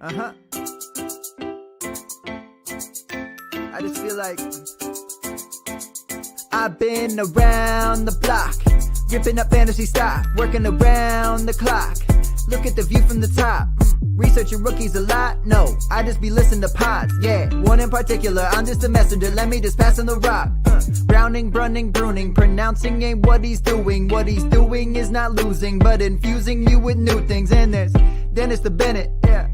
I just feel like I've been around the block, ripping up fantasy stock, working around the clock. Look at the view from the top. Researching rookies a lot? No, I just be listening to pods. Yeah, one in particular, I'm just a messenger. Let me just pass on the rock. Browning, brunning, pruning, pronouncing ain't what he's doing. What he's doing is not losing, but infusing you with new things. And there's Dennis the Bennett, yeah.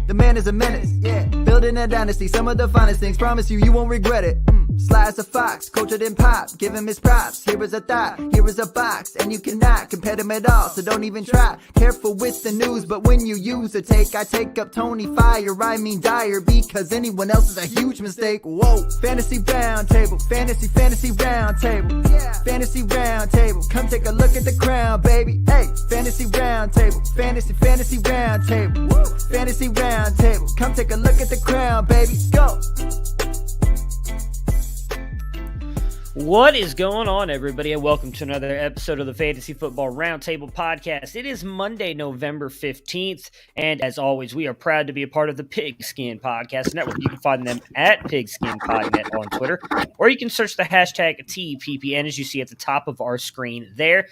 The man is a menace, yeah. Building a dynasty, some of the finest things. Promise you, you won't regret it. Sly as a fox, cultured in pop. Give him his props. Here is a thought, here is a box. And you cannot compare them at all, so don't even try. Careful with the news, but when you use a take, I take up Tony Fire. I mean Dyer, because anyone else is a huge mistake. Whoa, fantasy round table, fantasy round table. Yeah. Fantasy round table, come take a look at the crown, baby. Hey, fantasy round table, fantasy round table. Woo. Fantasy round table, come take a look at the crown, baby. Go. What is going on, everybody, and welcome to another episode of the Fantasy Football Roundtable Podcast. It is Monday, November 15th, and as always, we are proud to be a part of the Pigskin Podcast Network. You can find them at PigskinPodNet on Twitter, or you can search the hashtag TPPN as you see at the top of our screen there.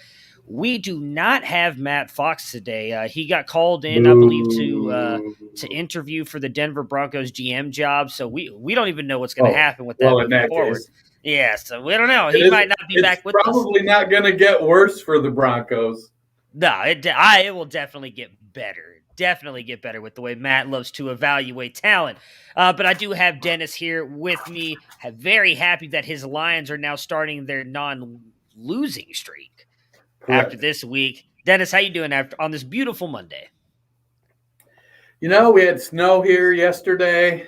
We do not have Matt Fox today. He got called in, I believe, to interview for the Denver Broncos GM job, so we don't even know what's going to happen with that moving forward. Yeah, so we don't know. He might not be back with us. It's probably not going to get worse for the Broncos. No, it will definitely get better. Definitely get better with the way Matt loves to evaluate talent. But I do have Dennis here with me. I'm very happy that his Lions are now starting their non-losing streak after this week. Dennis, how you doing on this beautiful Monday? You know, we had snow here yesterday.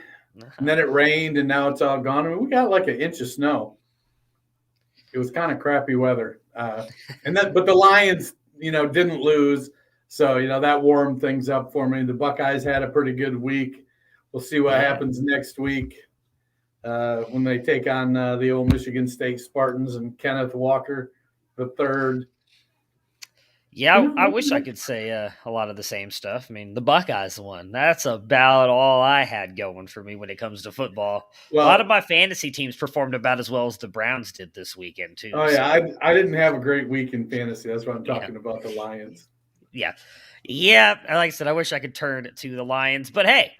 And then it rained, and now it's all gone. I mean, we got like an inch of snow. It was kind of crappy weather, but the Lions, didn't lose, so that warmed things up for me. The Buckeyes had a pretty good week. We'll see what happens next week when they take on the old Michigan State Spartans and Kenneth Walker III. Yeah, I wish I could say a lot of the same stuff. I mean, the Buckeyes won. That's about all I had going for me when it comes to football. Well, a lot of my fantasy teams performed about as well as the Browns did this weekend, too. Oh, yeah, so. I didn't have a great week in fantasy. That's what I'm talking about, the Lions. Yeah, like I said, I wish I could turn to the Lions. But, hey,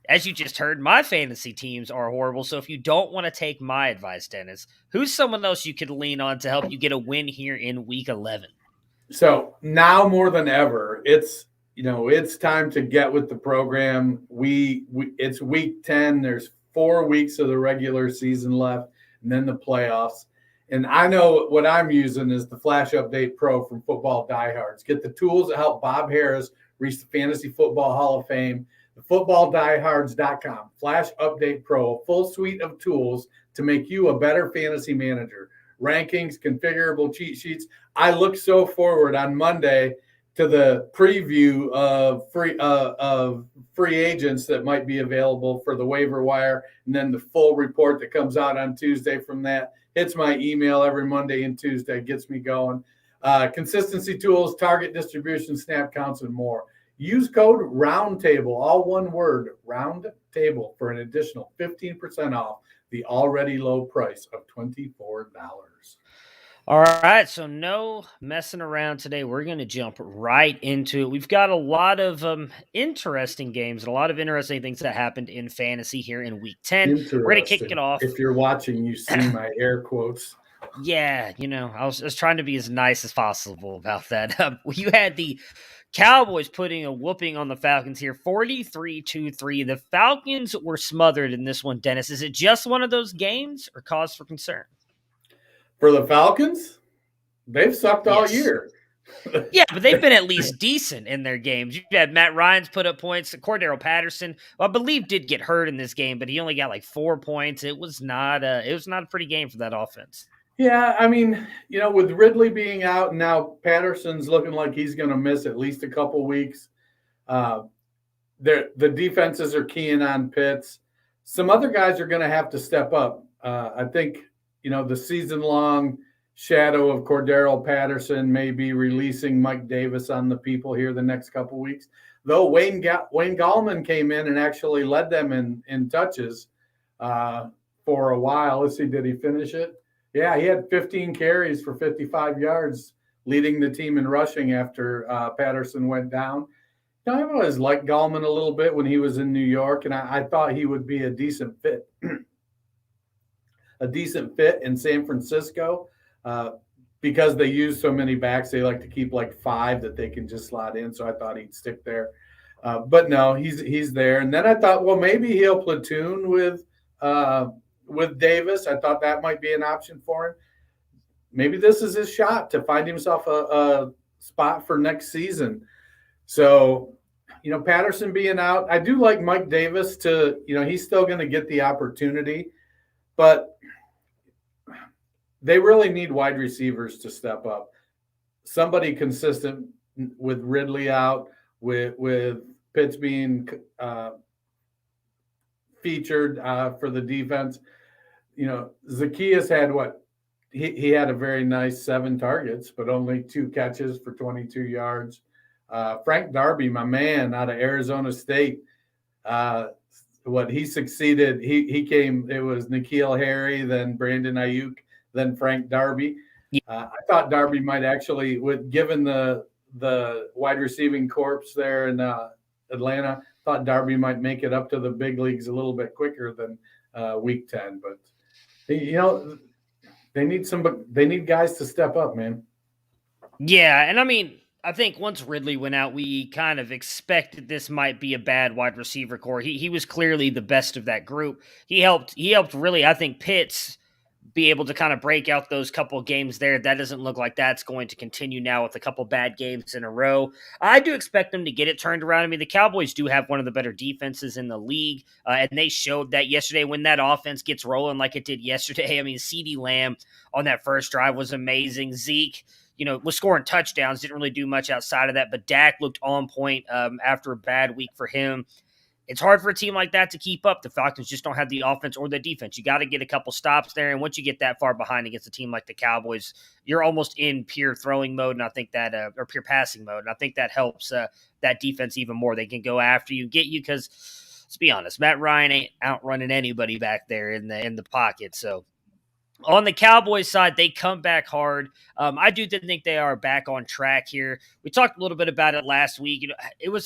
as you just heard, my fantasy teams are horrible. So if you don't want to take my advice, Dennis, who's someone else you could lean on to help you get a win here in Week 11? So now more than ever, it's time to get with the program. It's week 10. There's 4 weeks of the regular season left, and then the playoffs. And I know what I'm using is the Flash Update Pro from Football Diehards. Get the tools that help Bob Harris reach the Fantasy Football Hall of Fame. The FootballDiehards.com. Flash Update Pro, a full suite of tools to make you a better fantasy manager. Rankings, configurable cheat sheets. I look so forward on Monday to the preview of free agents that might be available for the waiver wire, and then the full report that comes out on Tuesday from that. Hits my email every Monday and Tuesday, gets me going. Consistency tools, target distribution, snap counts, and more. Use code ROUNDTABLE, all one word, ROUNDTABLE, for an additional 15% off the already low price of $24. All right, so no messing around today. We're going to jump right into it. We've got a lot of interesting games and a lot of interesting things that happened in fantasy here in Week 10. We're going to kick it off. If you're watching, you see my air quotes. Yeah, I was trying to be as nice as possible about that. You had the Cowboys putting a whooping on the Falcons here, 43-3. The Falcons were smothered in this one, Dennis. Is it just one of those games or cause for concern? For the Falcons, they've sucked all year. Yeah, but they've been at least decent in their games. You had Matt Ryan's put up points. Cordero Patterson, I believe, did get hurt in this game, but he only got like 4 points. It was not a pretty game for that offense. Yeah, I mean, with Ridley being out and now Patterson's looking like he's going to miss at least a couple weeks. The defenses are keying on Pitts. Some other guys are going to have to step up. I think, the season-long shadow of Cordero Patterson, maybe releasing Mike Davis on the people here the next couple weeks. Though Wayne Goldman came in and actually led them in touches for a while. Let's see, did he finish it? Yeah, he had 15 carries for 55 yards, leading the team in rushing after Patterson went down. I've always liked Goldman a little bit when he was in New York, and I thought he would be a decent fit. A decent fit in San Francisco because they use so many backs. They like to keep like 5 that they can just slot in, so I thought he'd stick there. But no, he's there. And then I thought, well, maybe he'll platoon with Davis. I thought that might be an option for him. Maybe this is his shot to find himself a spot for next season. So, Patterson being out, I do like Mike Davis to, he's still going to get the opportunity, but they really need wide receivers to step up. Somebody consistent with Ridley out, with Pitts being featured for the defense. Zacchaeus had he had a very nice 7 targets, but only 2 catches for 22 yards. Frank Darby, my man out of Arizona State, he succeeded. He came, it was N'Keal Harry, then Brandon Ayuk, then Frank Darby. I thought Darby might actually, given the wide receiving corps there in Atlanta, thought Darby might make it up to the big leagues a little bit quicker than week 10. But, they need guys to step up, man. Yeah, and I think once Ridley went out, we kind of expected this might be a bad wide receiver core. He was clearly the best of that group. He helped really, I think, Pitts be able to kind of break out those couple games there. That doesn't look like that's going to continue now with a couple bad games in a row. I do expect them to get it turned around. The Cowboys do have one of the better defenses in the league, and they showed that yesterday when that offense gets rolling like it did yesterday. CeeDee Lamb on that first drive was amazing. Zeke, was scoring touchdowns, didn't really do much outside of that, but Dak looked on point after a bad week for him. It's hard for a team like that to keep up. The Falcons just don't have the offense or the defense. You got to get a couple stops there, and once you get that far behind against a team like the Cowboys, you're almost in pure throwing mode, and I think that or pure passing mode, and I think that helps that defense even more. They can go after you, get you, because let's be honest, Matt Ryan ain't outrunning anybody back there in the pocket. So on the Cowboys side, they come back hard. I do think they are back on track here. We talked a little bit about it last week.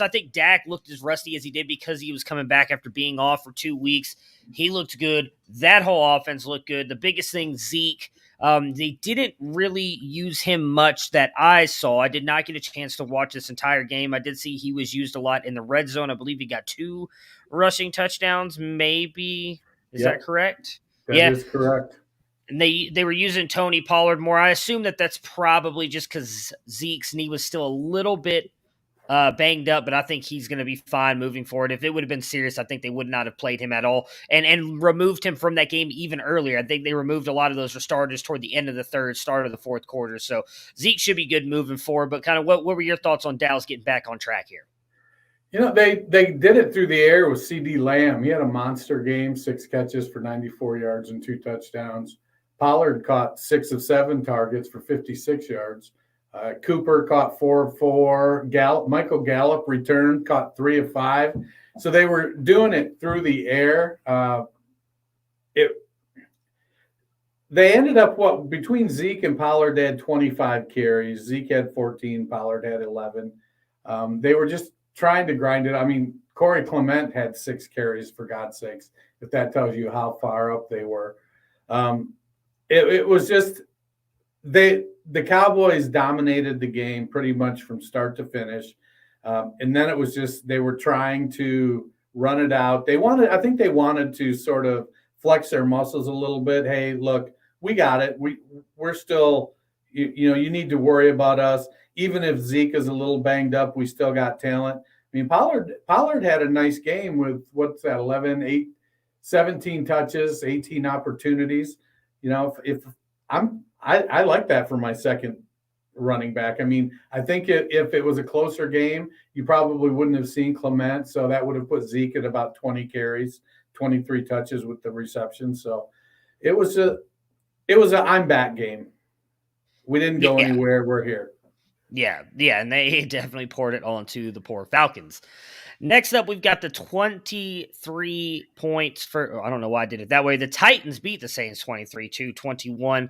I think Dak looked as rusty as he did because he was coming back after being off for 2 weeks. He looked good. That whole offense looked good. The biggest thing, Zeke, they didn't really use him much that I saw. I did not get a chance to watch this entire game. I did see he was used a lot in the red zone. I believe he got 2 rushing touchdowns, maybe. Is that correct? That is correct. And they were using Tony Pollard more. I assume that's probably just because Zeke's knee was still a little bit banged up, but I think he's going to be fine moving forward. If it would have been serious, I think they would not have played him at all and removed him from that game even earlier. I think they removed a lot of those starters toward the end of the third, start of the fourth quarter. So Zeke should be good moving forward. But kind of what were your thoughts on Dallas getting back on track here? They did it through the air with CeeDee Lamb. He had a monster game, 6 catches for 94 yards and 2 touchdowns. Pollard caught 6 of 7 targets for 56 yards. Cooper caught 4 of 4. Michael Gallup returned, caught 3 of 5. So they were doing it through the air. They ended up between Zeke and Pollard, they had 25 carries. Zeke had 14. Pollard had 11. They were just trying to grind it. Corey Clement had 6 carries, for God's sakes, if that tells you how far up they were. It was just the Cowboys dominated the game pretty much from start to finish. And then it was just they were trying to run it out. I think they wanted to sort of flex their muscles a little bit. Hey, look, we got it. We're still, you need to worry about us. Even if Zeke is a little banged up, we still got talent. Pollard had a nice game with 17 touches, 18 opportunities. I like that for my second running back. I think if it was a closer game, you probably wouldn't have seen Clement. So that would have put Zeke at about 20 carries, 23 touches with the reception. So it was a I'm back game. We didn't go anywhere. We're here. Yeah, and they definitely poured it all into the poor Falcons. Next up, we've got the 23 points for, I don't know why I did it that way. The Titans beat the Saints 23-21.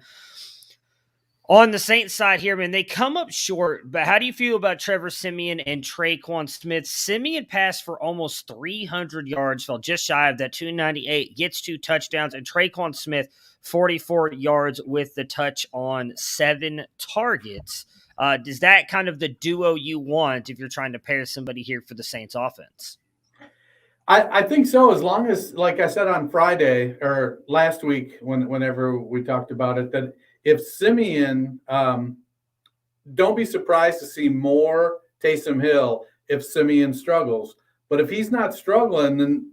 On the Saints side here, man, they come up short, but how do you feel about Trevor Siemian and Traquan Smith? Siemian passed for almost 300 yards, fell just shy of that 298, gets 2 touchdowns, and Traquan Smith, 44 yards with the touch on 7 targets. Is that kind of the duo you want if you're trying to pair somebody here for the Saints offense? I think so, as long as, like I said on Friday or last week, whenever we talked about it, that if Siemian, don't be surprised to see more Taysom Hill if Siemian struggles. But if he's not struggling, then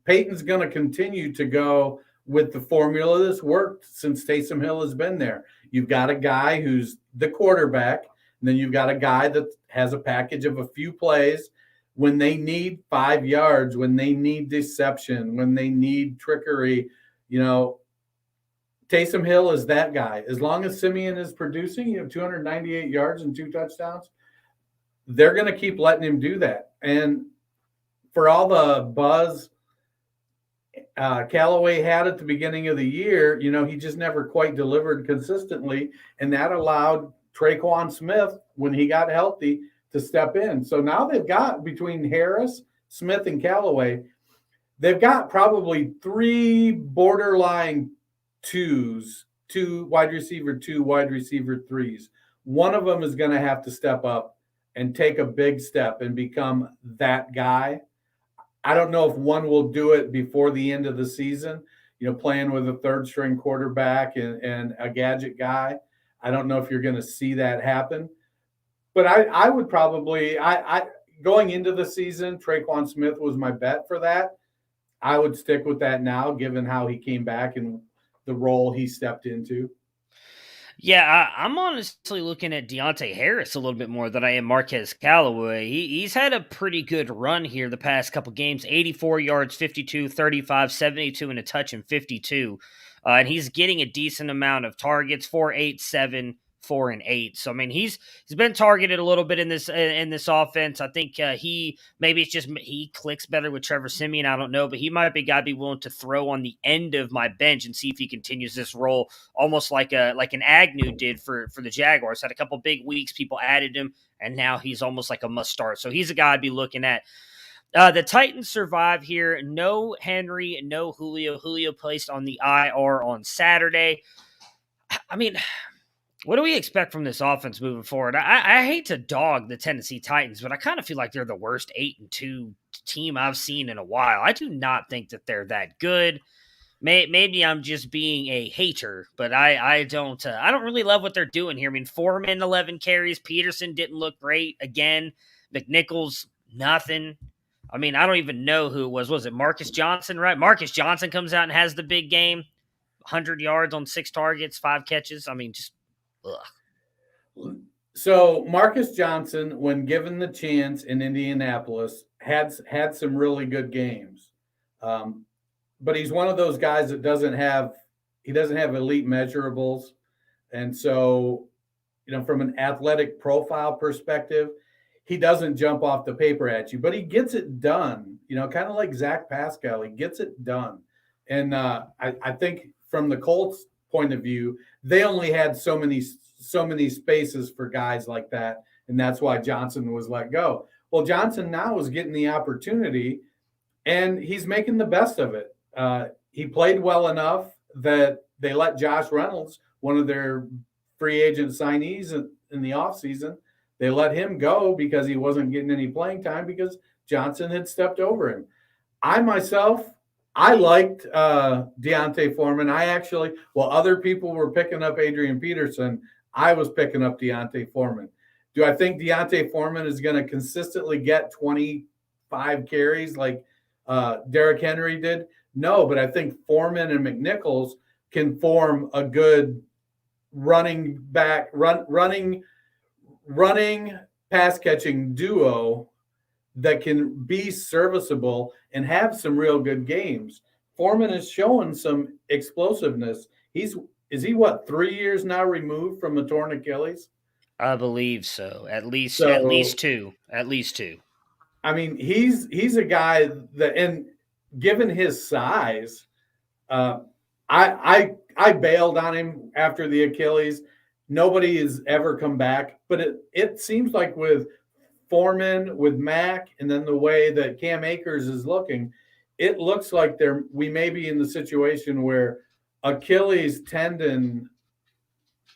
Peyton's going to continue to go with the formula that's worked since Taysom Hill has been there. You've got a guy who's the quarterback, and then you've got a guy that has a package of a few plays when they need 5 yards, when they need deception, when they need trickery. Taysom Hill is that guy. As long as Siemian is producing, 298 yards and 2 touchdowns, they're going to keep letting him do that. And for all the buzz Callaway had at the beginning of the year, he just never quite delivered consistently, and that allowed Traquan Smith, when he got healthy, to step in. So now they've got, between Harris, Smith, and Callaway, they've got probably 3 borderline 2s, 2 wide receiver 2, wide receiver 3s. One of them is going to have to step up and take a big step and become that guy. I don't know if one will do it before the end of the season, playing with a 3rd-string quarterback and a gadget guy. I don't know if you're going to see that happen. But I would probably going into the season, Traquan Smith was my bet for that. I would stick with that now, given how he came back and the role he stepped into. Yeah, I'm honestly looking at Deontay Harris a little bit more than I am Marquez Callaway. He's had a pretty good run here the past couple games. 84 yards, 52, 35, 72, and a touch in 52. And he's getting a decent amount of targets, 4, 8, 7, 4, and 8. So, I mean, he's been targeted a little bit in this offense. I think he clicks better with Trevor Siemian. I don't know, but he might be a guy to be willing to throw on the end of my bench and see if he continues this role, almost like an Agnew did for the Jaguars. Had a couple big weeks, people added him, and now he's almost like a must start. So he's a guy I'd be looking at. The Titans survive here. No Henry, no Julio. Julio placed on the IR on Saturday. I mean, what do we expect from this offense moving forward? I hate to dog the Tennessee Titans, but I kind of feel like they're the worst 8-2 team I've seen in a while. I do not think that they're that good. Maybe I'm just being a hater, but I don't really love what they're doing here. I mean, Foreman 11 carries, Peterson didn't look great again. McNichols nothing. I mean, I don't even know who it was. Was it Marcus Johnson, right? Marcus Johnson comes out and has the big game. 100 yards on 6 targets, 5 catches. I mean, just ugh. So Marcus Johnson, when given the chance in Indianapolis, had some really good games. But he's one of those guys that doesn't have elite measurables. And so, from an athletic profile perspective, he doesn't jump off the paper at you, but he gets it done, kind of like Zach Pascal. He gets it done. And I think from the Colts point of view, they only had so many spaces for guys like that. And that's why Johnson was let go. Well, Johnson now is getting the opportunity, and he's making the best of it. He played well enough that they let Josh Reynolds, one of their free agent signees in the offseason, they let him go because he wasn't getting any playing time because Johnson had stepped over him. I liked Deontay Foreman. While other people were picking up Adrian Peterson, I was picking up Deontay Foreman. Do I think Deontay Foreman is going to consistently get 25 carries like Derrick Henry did? No, but I think Foreman and McNichols can form a good running pass catching duo that can be serviceable and have some real good games. Foreman is showing some explosiveness. He's is he what, 3 years now removed from a torn Achilles? I believe so. At least two. At least two. I mean, he's a guy that, and given his size, I bailed on him after the Achilles. Nobody has ever come back, but it seems like with Foreman, with Mack, and then the way that Cam Akers is looking, it looks like we may be in the situation where Achilles tendon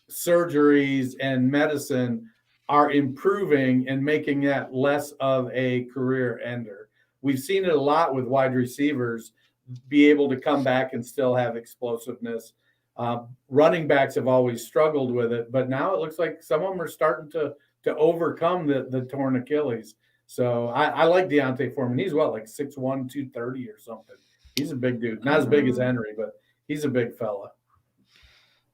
surgeries and medicine are improving and making that less of a career ender. We've seen it a lot with wide receivers be able to come back and still have explosiveness. Running backs have always struggled with it, but now it looks like some of them are starting to overcome the torn Achilles. So I like Deontay Foreman. He's like 6'1", 230 or something. He's a big dude. Not as big as Henry, but he's a big fella.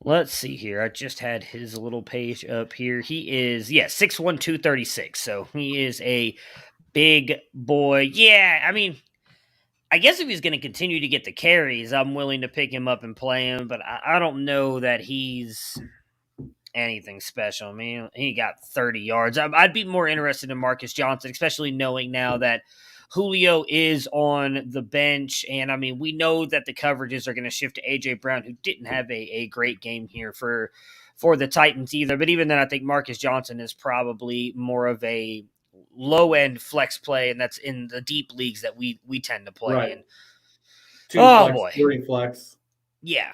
Let's see here. I just had his little page up here. He is, 6'1", 236. So he is a big boy. Yeah, I mean, I guess if he's going to continue to get the carries, I'm willing to pick him up and play him, but I don't know that he's anything special. I mean, he got 30 yards. I'd be more interested in Marcus Johnson, especially knowing now that Julio is on the bench. And, I mean, we know that the coverages are going to shift to A.J. Brown, who didn't have a great game here for the Titans either. But even then, I think Marcus Johnson is probably more of a low-end flex play, and that's in the deep leagues that we tend to play in. Boy. 3 flex. Yeah.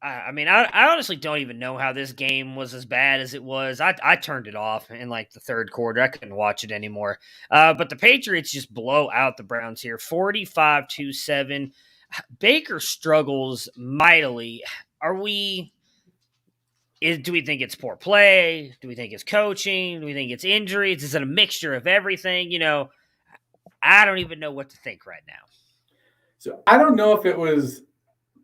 I mean, I honestly don't even know how this game was as bad as it was. I turned it off in like the third quarter. I couldn't watch it anymore. But the Patriots just blow out the Browns here, 45-7. Baker struggles mightily. Do we think it's poor play? Do we think it's coaching? Do we think it's injuries? Is it a mixture of everything? You know, I don't even know what to think right now. So I don't know if it was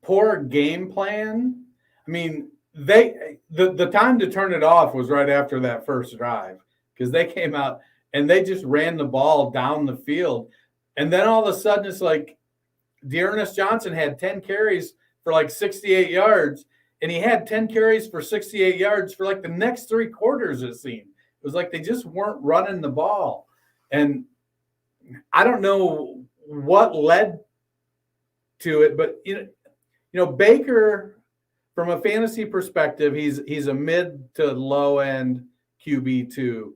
poor game plan. I mean, the time to turn it off was right after that first drive, because they came out and they just ran the ball down the field. And then all of a sudden it's like Dearness Johnson had 10 carries for like 68 yards, and he had 10 carries for 68 yards for like the next 3 quarters, it seemed. It was like they just weren't running the ball. And I don't know what led to it, but you know, Baker, from a fantasy perspective, he's a mid to low end QB2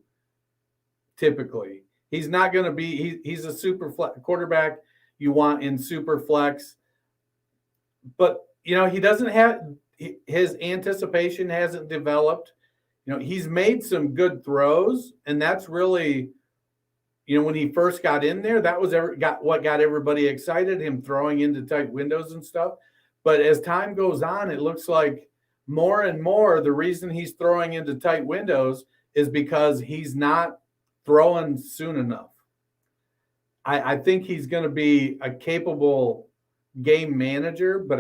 typically. He's not going to be he's a super flex quarterback you want in super flex. But you know, he doesn't have his anticipation hasn't developed. You know, he's made some good throws, and that's really, you know, when he first got in there, that was what got everybody excited, him throwing into tight windows and stuff. But as time goes on, it looks like more and more the reason he's throwing into tight windows is because he's not throwing soon enough. I think he's going to be a capable game manager, but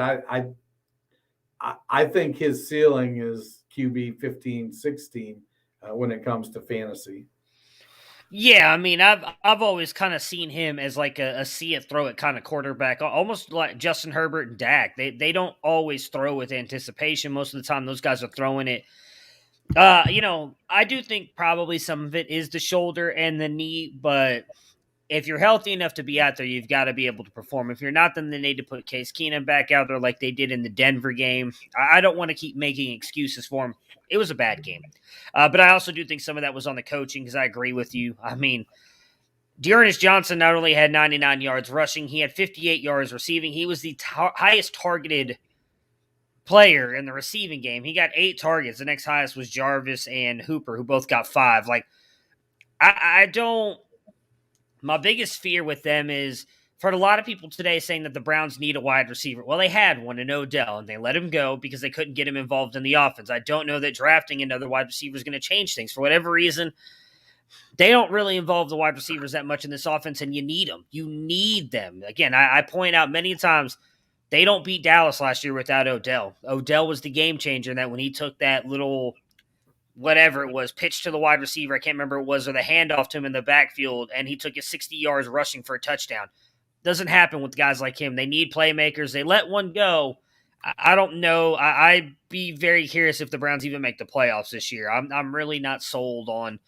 I think his ceiling is QB 15, 16 when it comes to fantasy. Yeah, I mean, I've always kind of seen him as like a see it, throw it kind of quarterback, almost like Justin Herbert and Dak. They don't always throw with anticipation. Most of the time, those guys are throwing it. You know, I do think probably some of it is the shoulder and the knee, but if you're healthy enough to be out there, you've got to be able to perform. If you're not, then they need to put Case Keenum back out there like they did in the Denver game. I don't want to keep making excuses for him. It was a bad game. But I also do think some of that was on the coaching, because I agree with you. I mean, Dearness Johnson not only had 99 yards rushing, he had 58 yards receiving. He was the highest targeted player in the receiving game. He got 8 targets. The next highest was Jarvis and Hooper, who both got 5. Like, I don't... My biggest fear with them is, for a lot of people today saying that the Browns need a wide receiver. Well, they had one in Odell, and they let him go because they couldn't get him involved in the offense. I don't know that drafting another wide receiver is going to change things. For whatever reason, they don't really involve the wide receivers that much in this offense, and you need them. You need them. Again, I point out many times, they don't beat Dallas last year without Odell. Odell was the game changer in that when he took that little whatever it was, pitch to the wide receiver, I can't remember what it was, or the handoff to him in the backfield, and he took his 60 yards rushing for a touchdown. Doesn't happen with guys like him. They need playmakers. They let one go. I don't know. I'd be very curious if the Browns even make the playoffs this year. I'm really not sold on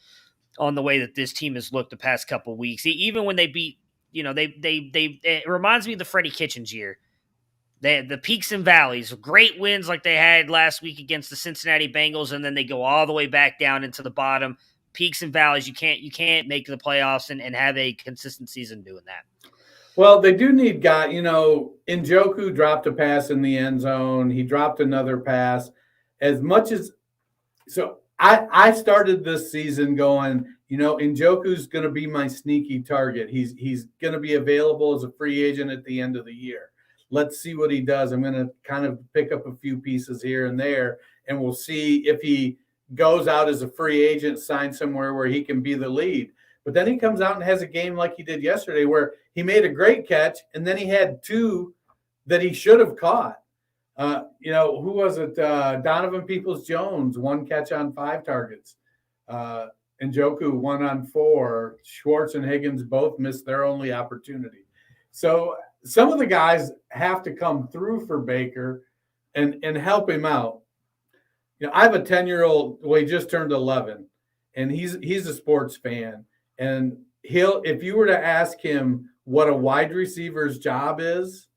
the way that this team has looked the past couple of weeks. Even when they beat, it reminds me of the Freddie Kitchens year. The peaks and valleys, great wins like they had last week against the Cincinnati Bengals, and then they go all the way back down into the bottom. Peaks and valleys. You can't make the playoffs and have a consistent season doing that. Well, they do need guy. Njoku dropped a pass in the end zone. He dropped another pass. As much as so, I started this season going, Njoku's going to be my sneaky target. He's going to be available as a free agent at the end of the year. Let's see what he does. I'm going to kind of pick up a few pieces here and there, and we'll see if he goes out as a free agent, sign somewhere where he can be the lead. But then he comes out and has a game like he did yesterday where he made a great catch, and then he had two that he should have caught. Who was it? Donovan Peoples-Jones, 1 catch on 5 targets. Njoku 1 on 4. Schwartz and Higgins both missed their only opportunity. So some of the guys have to come through for Baker and help him out. I have a 10-year-old, well, he just turned 11, and he's a sports fan. And if you were to ask him what a wide receiver's job is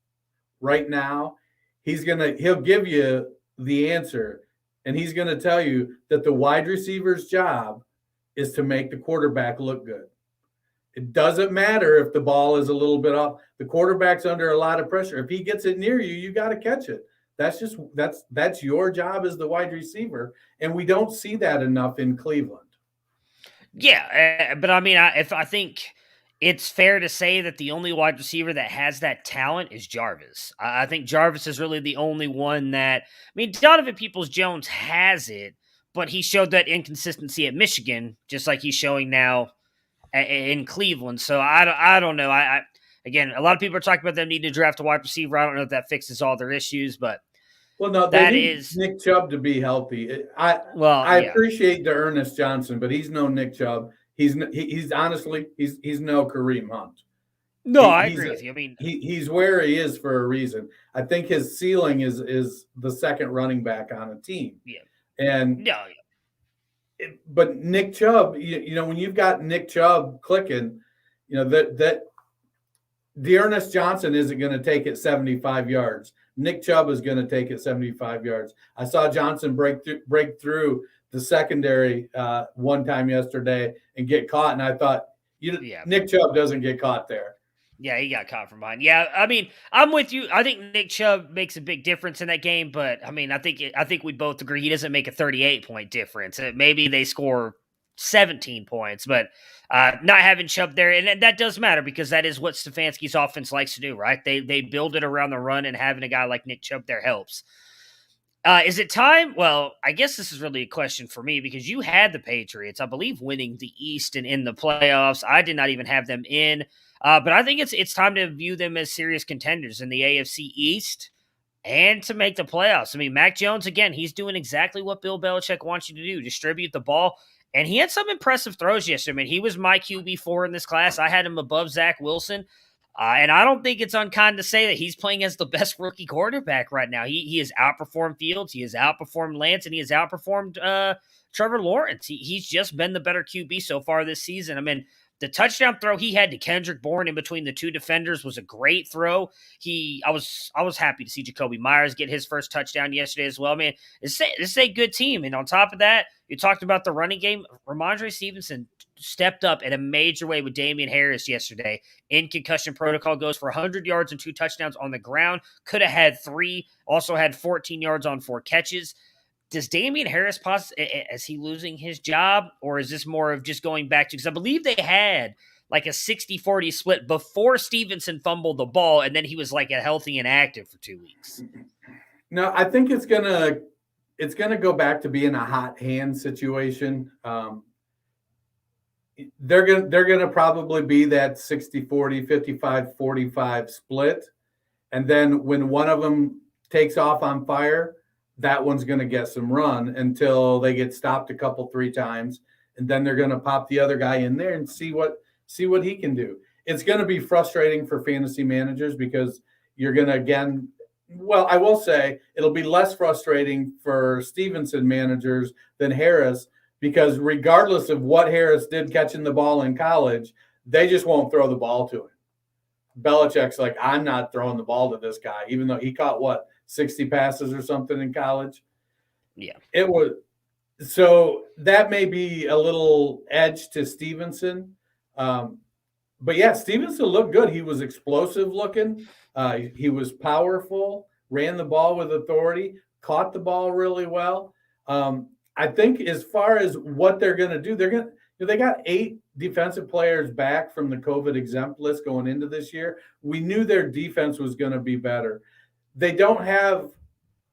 right now, he'll give you the answer, and he's going to tell you that the wide receiver's job is to make the quarterback look good. It doesn't matter if the ball is a little bit off. The quarterback's under a lot of pressure. If he gets it near you, you got to catch it. That's your job as the wide receiver, and we don't see that enough in Cleveland. Yeah, but I mean, I think it's fair to say that the only wide receiver that has that talent is Jarvis. I think Jarvis is really the only one that. I mean, Donovan Peoples-Jones has it, but he showed that inconsistency at Michigan, just like he's showing now in Cleveland. So I don't know. Again, a lot of people are talking about them needing to draft a wide receiver. I don't know if that fixes all their issues, but they need Nick Chubb to be healthy. I appreciate D'Ernest Johnson, but he's no Nick Chubb. He's honestly he's no Kareem Hunt. No, I agree with you. I mean, he's where he is for a reason. I think his ceiling is the second running back on a team. Yeah, and but Nick Chubb, when you've got Nick Chubb clicking, that D'Ernest Johnson isn't going to take it 75 yards. Nick Chubb is going to take it 75 yards. I saw Johnson break through the secondary one time yesterday and get caught, and I thought, Nick Chubb doesn't get caught there. Yeah, he got caught from behind. Yeah, I mean, I'm with you. I think Nick Chubb makes a big difference in that game, but I mean, I think we both agree he doesn't make a 38-point difference. Maybe they score 17 points, but not having Chubb there, and that does matter because that is what Stefanski's offense likes to do, right? They build it around the run, and having a guy like Nick Chubb there helps. Is it time? Well, I guess this is really a question for me because you had the Patriots, I believe, winning the East and in the playoffs. I did not even have them in. But I think it's time to view them as serious contenders in the AFC East and to make the playoffs. I mean, Mac Jones, again, he's doing exactly what Bill Belichick wants you to do, distribute the ball. And he had some impressive throws yesterday. I mean, he was my QB4 in this class. I had him above Zach Wilson. And I don't think it's unkind to say that he's playing as the best rookie quarterback right now. He has outperformed Fields, he has outperformed Lance, and he has outperformed Trevor Lawrence. He's just been the better QB so far this season. I mean, the touchdown throw he had to Kendrick Bourne in between the two defenders was a great throw. I was happy to see Jacoby Myers get his first touchdown yesterday as well. Man, this is a good team. And on top of that, you talked about the running game. Ramondre Stevenson stepped up in a major way with Damian Harris yesterday in concussion protocol, goes for 100 yards and 2 touchdowns on the ground. Could have had 3, also had 14 yards on 4 catches. Does Damian Harris is he losing his job, or is this more of just going back to, because I believe they had like a 60-40 split before Stevenson fumbled the ball, and then he was like a healthy and active for 2 weeks. No, I think it's gonna go back to being a hot hand situation. They're gonna probably be that 60-40, 55-45 split, and then when one of them takes off on fire, that one's going to get some run until they get stopped a couple, 3 times. And then they're going to pop the other guy in there and see what he can do. It's going to be frustrating for fantasy managers because you're going to, again, well, I will say it'll be less frustrating for Stevenson managers than Harris, because regardless of what Harris did catching the ball in college, they just won't throw the ball to him. Belichick's like, I'm not throwing the ball to this guy, even though he caught 60 passes or something in college. Yeah, it was. So that may be a little edge to Stevenson. But yeah, Stevenson looked good. He was explosive looking. He was powerful, ran the ball with authority, caught the ball really well. I think as far as what they're going to do, they got 8 defensive players back from the COVID exempt list going into this year. We knew their defense was going to be better. They don't have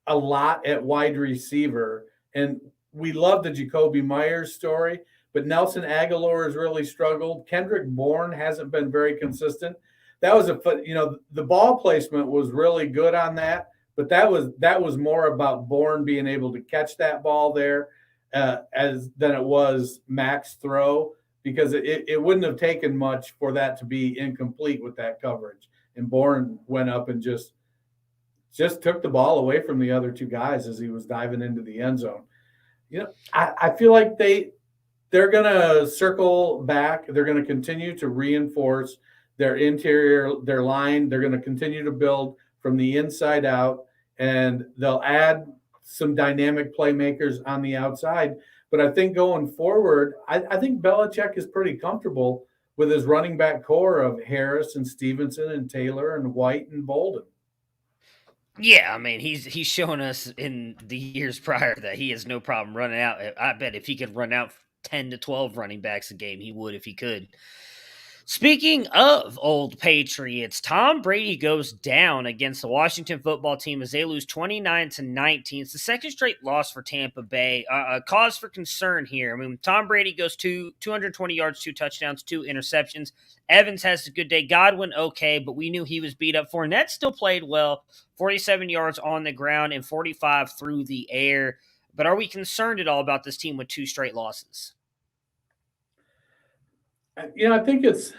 a lot at wide receiver, and we love the Jacoby Myers story, but Nelson Aguilar has really struggled. Kendrick Bourne hasn't been very consistent. That was the ball placement was really good on that, but that was more about Bourne being able to catch that ball there than it was Mac's throw, because it wouldn't have taken much for that to be incomplete with that coverage. And Bourne went up and just took the ball away from the other 2 guys as he was diving into the end zone. I feel like they're going to circle back. They're going to continue to reinforce their interior, their line. They're going to continue to build from the inside out, and they'll add some dynamic playmakers on the outside. But I think going forward, I think Belichick is pretty comfortable with his running back core of Harris and Stevenson and Taylor and White and Bolden. Yeah, I mean, he's shown us in the years prior that he has no problem running out. I bet if he could run out 10 to 12 running backs a game, he would if he could. Speaking of old Patriots, Tom Brady goes down against the Washington football team as they lose 29-19. It's the second straight loss for Tampa Bay. Cause for concern here. I mean, Tom Brady goes 220 yards, 2 touchdowns, 2 interceptions. Evans has a good day. Godwin, okay, but we knew he was beat up. Fournette still played well, 47 yards on the ground and 45 through the air. But are we concerned at all about this team with 2 straight losses? I think it's,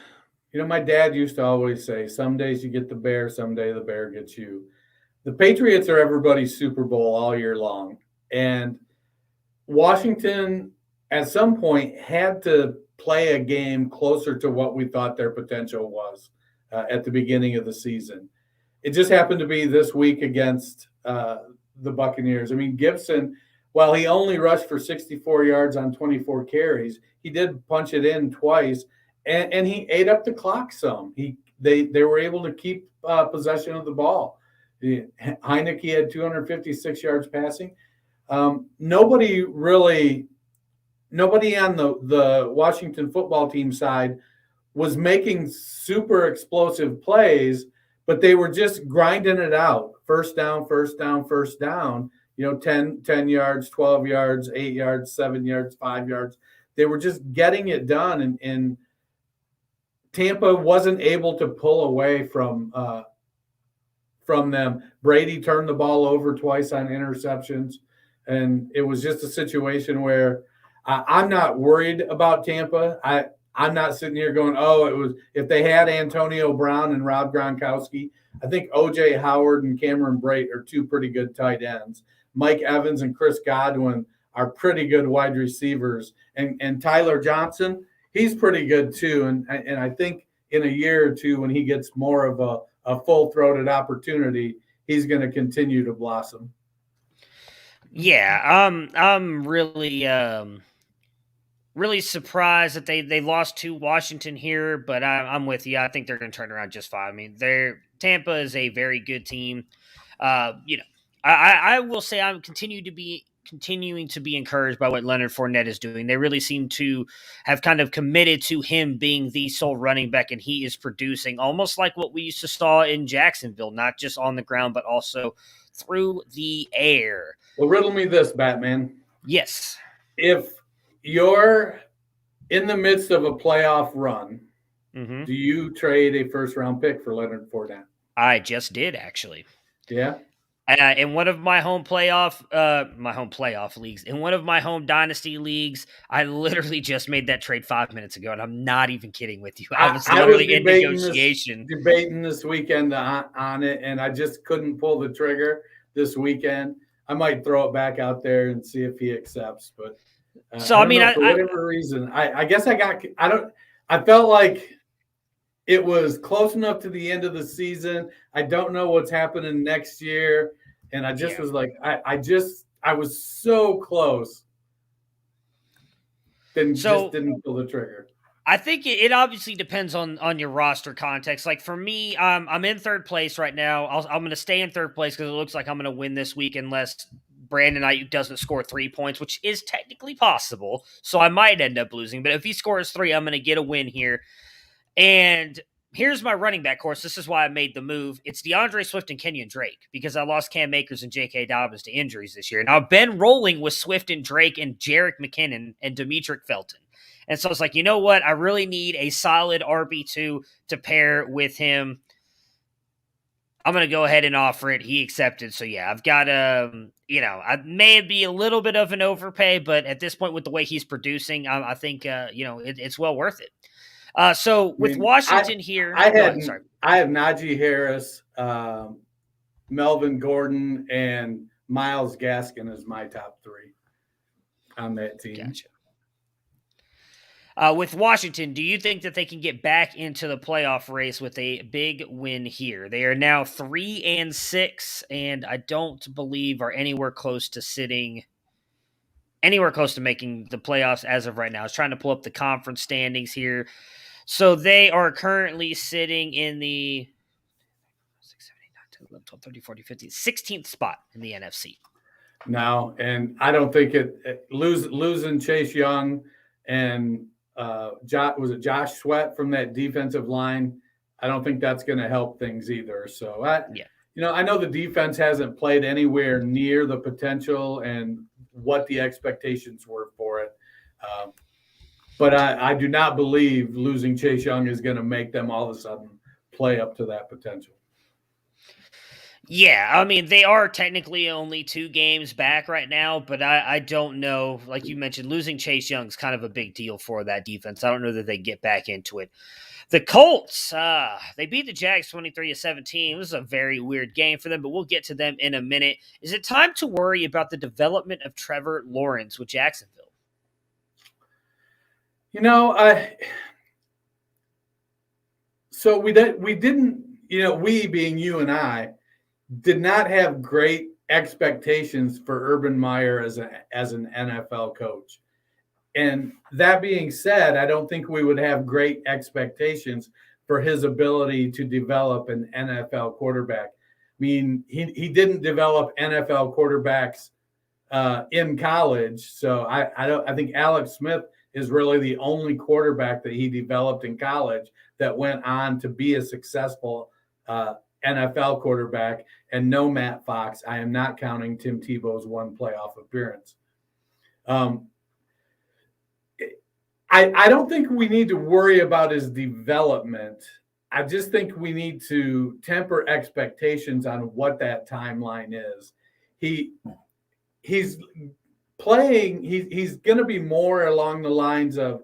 my dad used to always say, some days you get the bear, someday the bear gets you. The Patriots are everybody's Super Bowl all year long. And Washington, at some point, had to play a game closer to what we thought their potential was at the beginning of the season. It just happened to be this week against the Buccaneers. I mean, Gibson, while he only rushed for 64 yards on 24 carries, he did punch it in twice, and he ate up the clock some. They were able to keep possession of the ball. Heineke had 256 yards passing. Nobody on the Washington football team side was making super explosive plays, but they were just grinding it out. First down, 10 yards, 12 yards, 8 yards, 7 yards, 5 yards. They were just getting it done, and Tampa wasn't able to pull away from them. Brady turned the ball over twice on interceptions, and it was just a situation where I'm not worried about Tampa. I'm not sitting here going, it was if they had Antonio Brown and Rob Gronkowski. I think O.J. Howard and Cameron Brate are 2 pretty good tight ends. Mike Evans and Chris Godwin are pretty good wide receivers. And Tyler Johnson, he's pretty good too. And I think in a year or 2, when he gets more of a full-throated opportunity, he's going to continue to blossom. Yeah, I'm really surprised that they lost to Washington here, but I'm with you. I think they're going to turn around just fine. I mean, Tampa is a very good team. I will say I'm continuing to be encouraged by what Leonard Fournette is doing. They really seem to have kind of committed to him being the sole running back, and he is producing almost like what we used to saw in Jacksonville, not just on the ground, but also through the air. Well, riddle me this, Batman. Yes. If you're in the midst of a playoff run, do you trade a first-round pick for Leonard Fournette? I just did, actually. Yeah? In one of my home playoff leagues, in one of my home dynasty leagues, I literally just made that trade 5 minutes ago, and I'm not even kidding with you. I was literally in negotiation. Debating this weekend on it, and I just couldn't pull the trigger this weekend. I might throw it back out there and see if he accepts. But for whatever reason, I guess I felt like it was close enough to the end of the season. I don't know what's happening next year. And I just was like, I was so close. Just didn't pull the trigger. I think it obviously depends on your roster context. Like for me, I'm in third place right now. I'm going to stay in third place because it looks like I'm going to win this week unless Brandon Ayuk doesn't score 3 points, which is technically possible. So I might end up losing. But if he scores 3, I'm going to get a win here. And here's my running back course. This is why I made the move. It's DeAndre Swift and Kenyon Drake because I lost Cam Akers and J.K. Dobbins to injuries this year. Now, I've been rolling with Swift and Drake and Jerick McKinnon and Demetric Felton. And so it's like, you know what? I really need a solid RB2 to pair with him. I'm going to go ahead and offer it. He accepted. So, yeah, I've got I may be a little bit of an overpay, but at this point with the way he's producing, I think, it's well worth it. So with Washington here, I have Najee Harris, Melvin Gordon, and Myles Gaskin as my top 3 on that team. Gotcha. With Washington, do you think that they can get back into the playoff race with a big win here? They are now 3-6, and I don't believe are anywhere close to making the playoffs as of right now. I was trying to pull up the conference standings here. So they are currently sitting in the 16th spot in the NFC. No, and I don't think losing Chase Young and Josh Sweat from that defensive line, I don't think that's going to help things either. So I know the defense hasn't played anywhere near the potential and what the expectations were for it. But I do not believe losing Chase Young is going to make them all of a sudden play up to that potential. Yeah, I mean, they are technically only 2 games back right now, but I don't know. Like you mentioned, losing Chase Young is kind of a big deal for that defense. I don't know that they get back into it. The Colts, they beat the Jags 23-17. It was a very weird game for them, but we'll get to them in a minute. Is it time to worry about the development of Trevor Lawrence with Jacksonville? So we didn't, we being you and I, did not have great expectations for Urban Meyer as an NFL coach. And that being said, I don't think we would have great expectations for his ability to develop an NFL quarterback. I mean, he didn't develop NFL quarterbacks in college. So I think Alex Smith is really the only quarterback that he developed in college that went on to be a successful NFL quarterback, and no Matt Fox. I am not counting Tim Tebow's 1 playoff appearance. I don't think we need to worry about his development. I just think we need to temper expectations on what that timeline is. He's playing. He's going to be more along the lines of,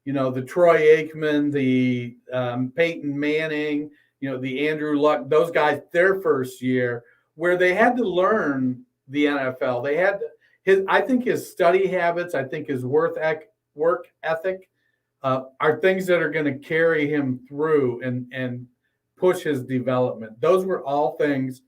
the Troy Aikman, the Peyton Manning, the Andrew Luck, those guys, their first year, where they had to learn the NFL. They had I think his study habits, I think his work ethic are things that are going to carry him through and push his development. Those were all things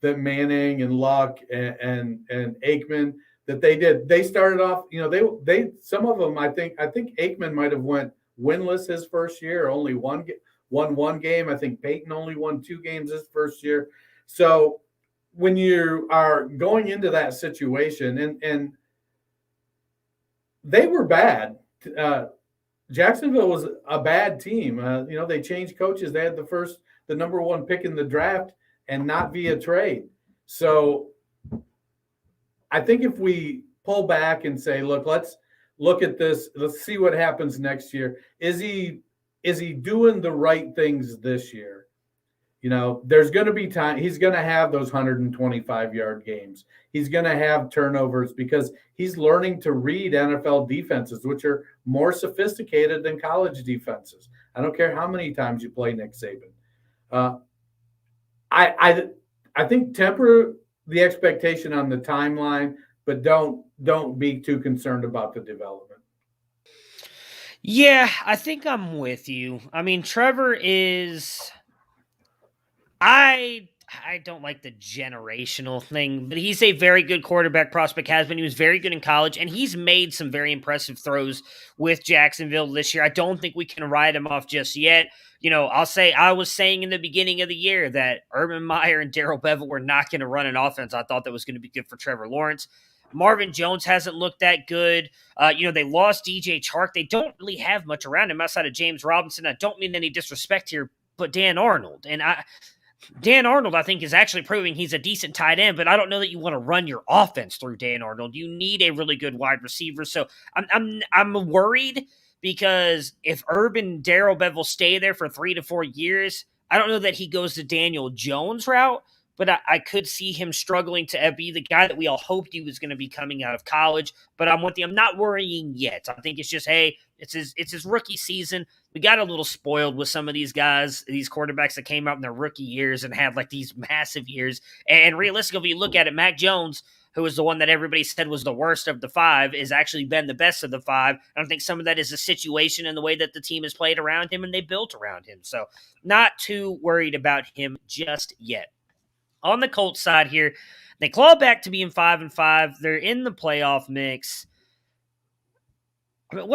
that Manning and Luck and Aikman that they did. They started off, they some of them, I think Aikman might have went winless his first year, only won 1 game. I think Peyton only won 2 games his first year. So when you are going into that situation, and they were bad. Jacksonville was a bad team. They changed coaches. They had the number 1 pick in the draft, and not via trade. So I think if we pull back and say, look, let's look at this. Let's see what happens next year. Is he doing the right things this year? There's going to be time. He's going to have those 125-yard games. He's going to have turnovers because he's learning to read NFL defenses, which are more sophisticated than college defenses. I don't care how many times you play Nick Saban. I think temper the expectation on the timeline, but don't be too concerned about the development. Yeah, I think I'm with you. I mean, Trevor is... I don't like the generational thing, but he's a very good quarterback prospect, has been. He was very good in college, and he's made some very impressive throws with Jacksonville this year. I don't think we can write him off just yet. I was saying in the beginning of the year that Urban Meyer and Darrell Bevel were not going to run an offense. I thought that was going to be good for Trevor Lawrence. Marvin Jones hasn't looked that good. They lost DJ Chark. They don't really have much around him outside of James Robinson. I don't mean any disrespect here, but Dan Arnold. Dan Arnold, I think, is actually proving he's a decent tight end, but I don't know that you want to run your offense through Dan Arnold. You need a really good wide receiver. So I'm worried because if Urban Darrell Bevel stay there for 3 to 4 years, I don't know that he goes the Daniel Jones route, but I could see him struggling to be the guy that we all hoped he was going to be coming out of college. But I'm with you. I'm not worrying yet. I think it's just, hey, it's his rookie season. We got a little spoiled with some of these guys, these quarterbacks that came out in their rookie years and had like these massive years. And realistically, if you look at it, Mac Jones, who was the one that everybody said was the worst of the 5, has actually been the best of the 5. I don't think some of that is a situation in the way that the team has played around him and they built around him. So not too worried about him just yet. On the Colts side here, they claw back to being 5-5. They're in the playoff mix. I mean,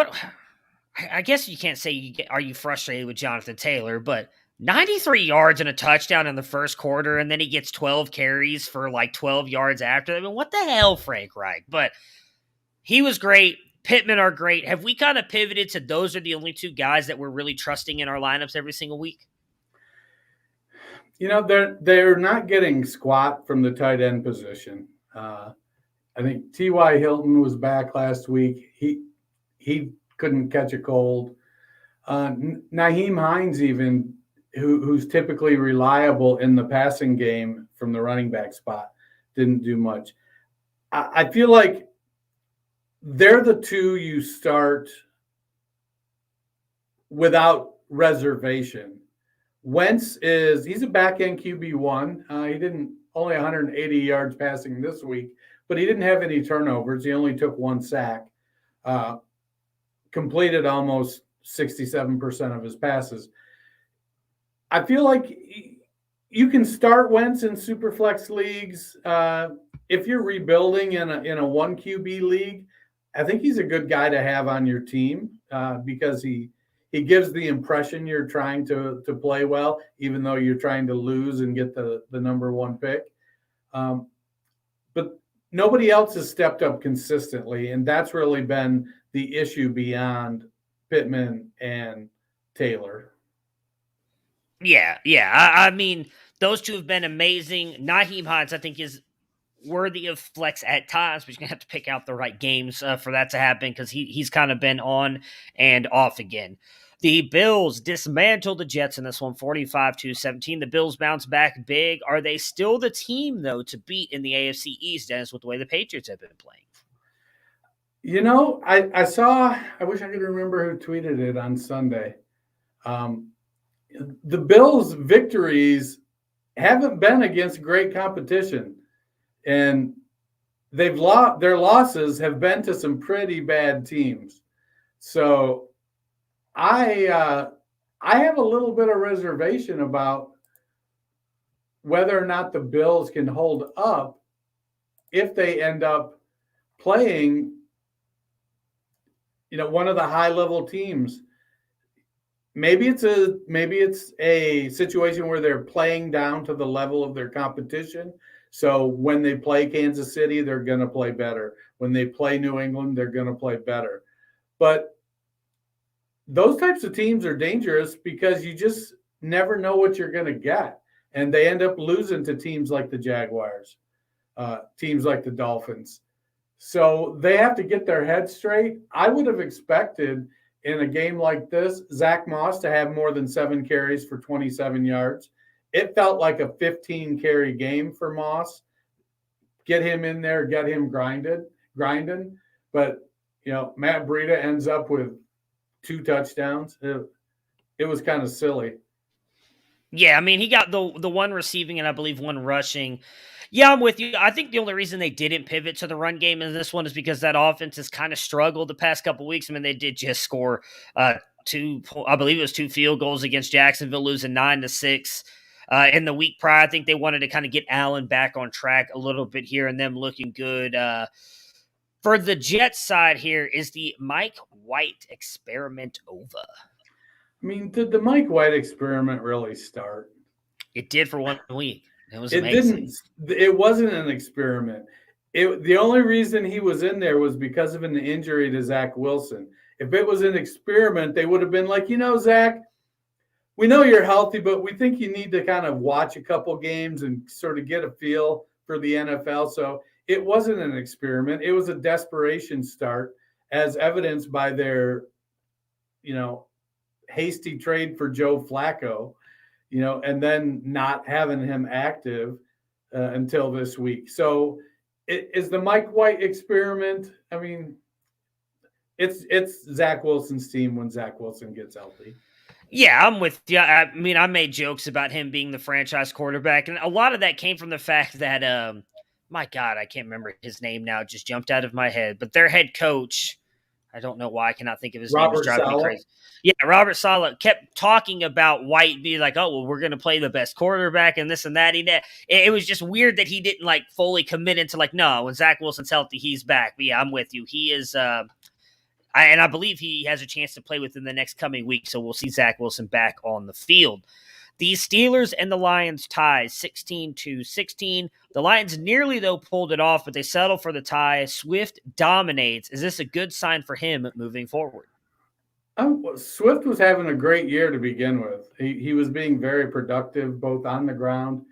I guess you can't say are you frustrated with Jonathan Taylor, but 93 yards and a touchdown in the first quarter, and then he gets 12 carries for like 12 yards after. I mean, what the hell, Frank Reich? But he was great. Pittman are great. Have we kind of pivoted to those are the only 2 guys that we're really trusting in our lineups every single week? They're not getting squat from the tight end position. I think T.Y. Hilton was back last week. He couldn't catch a cold. Nyheim Hines, even who's typically reliable in the passing game from the running back spot, didn't do much. I feel like they're the 2 you start without reservation. Wentz he's a back-end QB1. He didn't only 180 yards passing this week, but he didn't have any turnovers. He only took 1 sack, completed almost 67% of his passes. I feel like you can start Wentz in Superflex leagues. If you're rebuilding in a 1 QB league, I think he's a good guy to have on your team because he gives the impression you're trying to play well, even though you're trying to lose and get the number 1 pick. But nobody else has stepped up consistently, and that's really been the issue beyond Pittman and Taylor. Yeah. I mean, those 2 have been amazing. Nyheim Hines, I think, is worthy of flex at times, but you're going to have to pick out the right games for that to happen because he's kind of been on and off again. The Bills dismantled the Jets in this one, 45-17. The Bills bounce back big. Are they still the team, though, to beat in the AFC East, Dennis, with the way the Patriots have been playing? I wish I could remember who tweeted it on Sunday. The Bills' victories haven't been against great competition, and their losses have been to some pretty bad teams. So I have a little bit of reservation about whether or not the Bills can hold up if they end up playing, one of the high-level teams. Maybe it's a situation where they're playing down to the level of their competition. So when they play Kansas City, they're going to play better. When they play New England, they're going to play better. But those types of teams are dangerous because you just never know what you're going to get. And they end up losing to teams like the Jaguars, teams like the Dolphins. So they have to get their heads straight. I would have expected in a game like this, Zach Moss to have more than 7 carries for 27 yards it felt like a 15 carry game for Moss. Get him in there, get him grinding. But, Matt Breida ends up with 2 touchdowns. It was kind of silly. Yeah, I mean, he got the one receiving and I believe one rushing. Yeah, I'm with you. I think the only reason they didn't pivot to the run game in this one is because that offense has kind of struggled the past couple weeks. I mean, they did just score I believe it was 2 field goals against Jacksonville, losing 9-6. In the week prior, I think they wanted to kind of get Allen back on track a little bit here and them looking good. For the Jets side here, is the Mike White experiment over? I mean, did the Mike White experiment really start? It did for 1 week. It was amazing. It wasn't an experiment. The only reason he was in there was because of an injury to Zach Wilson. If it was an experiment, they would have been like, Zach, we know you're healthy, but we think you need to kind of watch a couple games and sort of get a feel for the NFL. So it wasn't an experiment. It was a desperation start, as evidenced by their, hasty trade for Joe Flacco, and then not having him active until this week. So is the Mike White experiment, I mean, it's Zach Wilson's team when Zach Wilson gets healthy. Yeah, I'm with you. I mean, I made jokes about him being the franchise quarterback, and a lot of that came from the fact that, my God, I can't remember his name now. It just jumped out of my head. But their head coach, I don't know why I cannot think of his name. It's driving me crazy. Yeah, Robert Saleh kept talking about White being like, oh, well, we're going to play the best quarterback and this and that. It was just weird that he didn't fully commit into no, when Zach Wilson's healthy, he's back. But yeah, I'm with you. He is I believe he has a chance to play within the next coming week, so we'll see Zach Wilson back on the field. The Steelers and the Lions tie 16-16. The Lions nearly, though, pulled it off, but they settle for the tie. Swift dominates. Is this a good sign for him moving forward? Swift was having a great year to begin with. He was being very productive both on the ground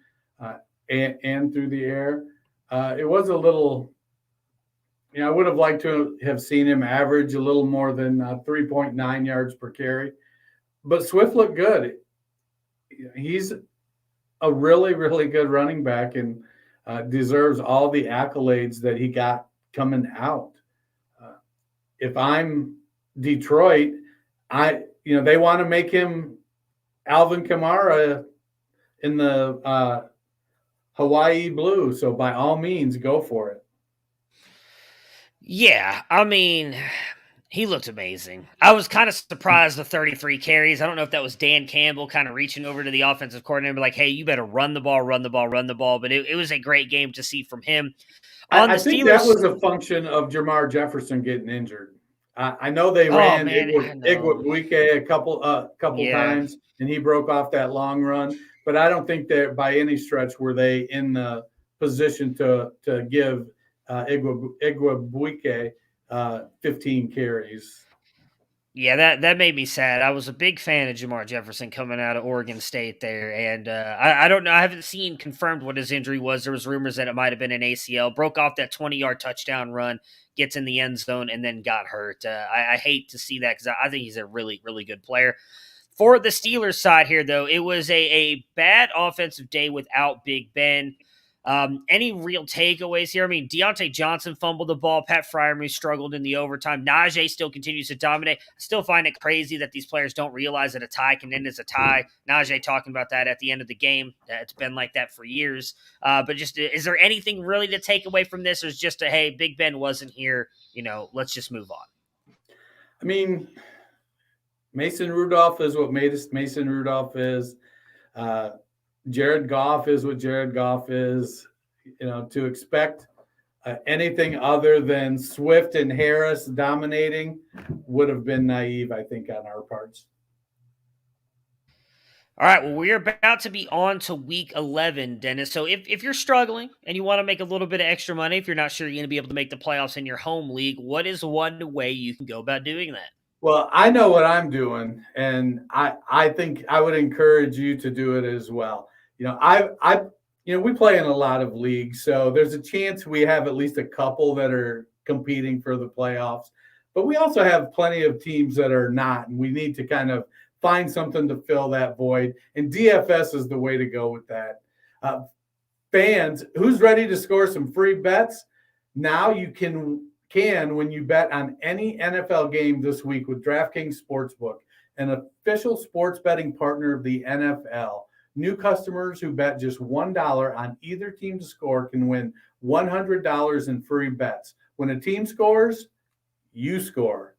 and through the air. It was a little, I would have liked to have seen him average a little more than 3.9 yards per carry. But Swift looked good. He's a really, really good running back and deserves all the accolades that he got coming out. If I'm Detroit, they want to make him Alvin Kamara in the Hawaii blue. So by all means, go for it. Yeah, I mean, he looked amazing. I was kind of surprised with 33 carries. I don't know if that was Dan Campbell kind of reaching over to the offensive coordinator and be like, hey, you better run the ball. But it was a great game to see from him. I think that was a function of Jamar Jefferson getting injured. I know they ran Igwebuike a couple times, and he broke off that long run. But I don't think that by any stretch were they in the position to give Igwebuike 15 carries. Yeah, that made me sad. I was a big fan of Jamar Jefferson coming out of Oregon State there, and I don't know. I haven't seen confirmed what his injury was. There was rumors that it might have been an ACL. Broke off that 20-yard touchdown run, gets in the end zone, and then got hurt. I hate to see that because I think he's a really, really good player. For the Steelers side here, though, it was a bad offensive day without Big Ben. Any real takeaways here? I mean, Deontay Johnson fumbled the ball. Pat Freiermuth struggled in the overtime. Najee still continues to dominate. I still find it crazy that these players don't realize that a tie can end as a tie. Najee talking about that at the end of the game. It's been like that for years. But just, is there anything really to take away from this? Or is just hey, Big Ben wasn't here. Let's just move on. I mean, Mason Rudolph is what Mason Rudolph is. Jared Goff is what Jared Goff is. To expect anything other than Swift and Harris dominating would have been naive, I think, on our parts. All right, well, we're about to be on to week 11, Dennis. So if you're struggling and you want to make a little bit of extra money, if you're not sure you're going to be able to make the playoffs in your home league, what is one way you can go about doing that? Well, I know what I'm doing, and I think I would encourage you to do it as well. We play in a lot of leagues, so there's a chance we have at least a couple that are competing for the playoffs. But we also have plenty of teams that are not, and we need to kind of find something to fill that void. And DFS is the way to go with that. Fans, who's ready to score some free bets? Now you can when you bet on any NFL game this week with DraftKings Sportsbook, an official sports betting partner of the NFL. New customers who bet just $1 on either team to score can win $100 in free bets. When a team scores, you score.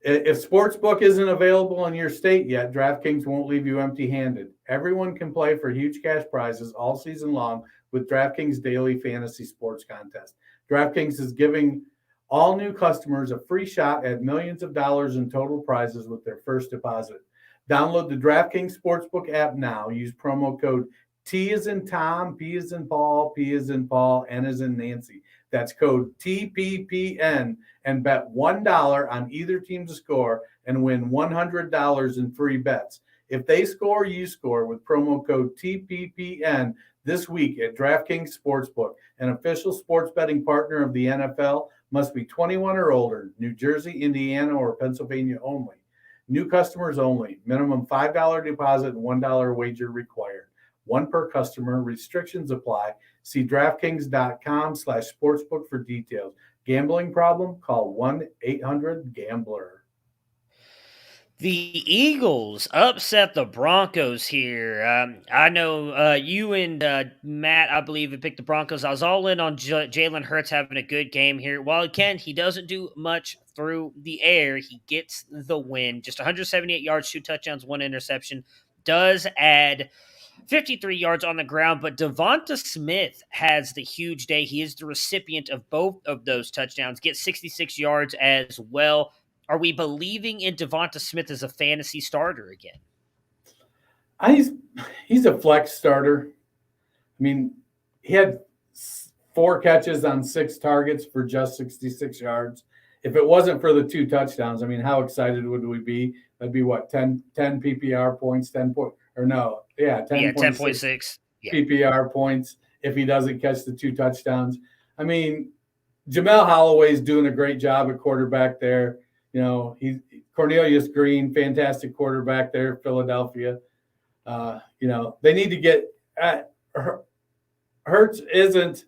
If Sportsbook isn't available in your state yet, DraftKings won't leave you empty-handed. Everyone can play for huge cash prizes all season long with DraftKings Daily Fantasy Sports Contest. DraftKings is giving all new customers a free shot at millions of dollars in total prizes with their first deposit. Download the DraftKings Sportsbook app now. Use promo code T as in Tom, P as in Paul, P as in Paul, N as in Nancy. That's code TPPN and bet $1 on either team to score and win $100 in free bets. If they score, you score with promo code TPPN this week at DraftKings Sportsbook, an official sports betting partner of the NFL. Must be 21 or older, New Jersey, Indiana, or Pennsylvania only. New customers only. Minimum $5 deposit and $1 wager required. One per customer. Restrictions apply. See DraftKings.com/sportsbook for details. Gambling problem? Call 1-800-GAMBLER. The Eagles upset the Broncos here. I know you and Matt, I believe, have picked the Broncos. I was all in on Jalen Hurts having a good game here. While he doesn't do much through the air, he gets the win. Just 178 yards, 2 touchdowns, 1 interception. Does add 53 yards on the ground, but Devonta Smith has the huge day. He is the recipient of both of those touchdowns. Gets 66 yards as well. Are we believing in Devonta Smith as a fantasy starter again? He's a flex starter. I mean, he had 4 catches on 6 targets for just 66 yards. If it wasn't for the 2 touchdowns, I mean, how excited would we be? That'd be what, 10 PPR points, 10 point, or no, yeah, 10.6 PPR points if he doesn't catch the 2 touchdowns. I mean, Jamel Holloway's doing a great job at quarterback there. You know, Cornelius Green, fantastic quarterback there, Philadelphia. You know, they need to get Hurts isn't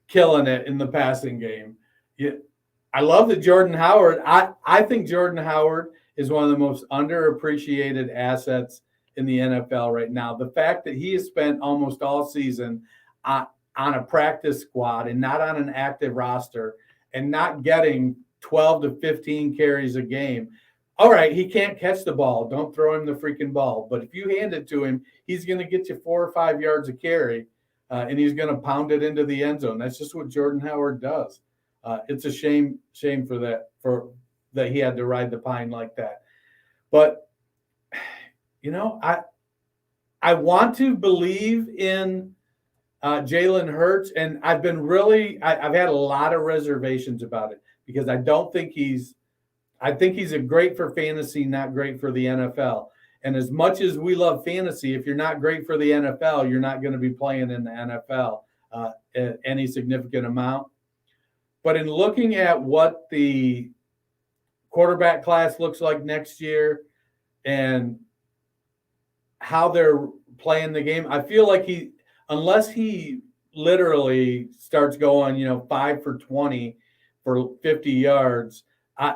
killing it in the passing game. I love that Jordan Howard. I think Jordan Howard is one of the most underappreciated assets in the NFL right now. The fact that he has spent almost all season on a practice squad and not on an active roster and not getting 12 to 15 carries a game. All right, he can't catch the ball. Don't throw him the freaking ball. But if you hand it to him, he's going to get you 4 or 5 yards a carry, and he's going to pound it into the end zone. That's just what Jordan Howard does. It's a shame for that he had to ride the pine like that. But you know, I want to believe in Jalen Hurts, and I've had a lot of reservations about it because I think he's a great for fantasy, not great for the NFL. And as much as we love fantasy, if you're not great for the NFL, you're not going to be playing in the NFL at any significant amount. But in looking at what the quarterback class looks like next year and how they're playing the game, I feel like unless he literally starts going, 5 for 20 for 50 yards, I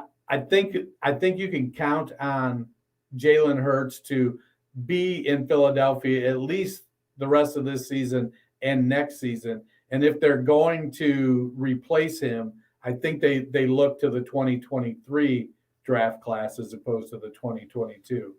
think you can count on Jalen Hurts to be in Philadelphia at least the rest of this season and next season. And if they're going to replace him, I think they look to the 2023 draft class as opposed to the 2022.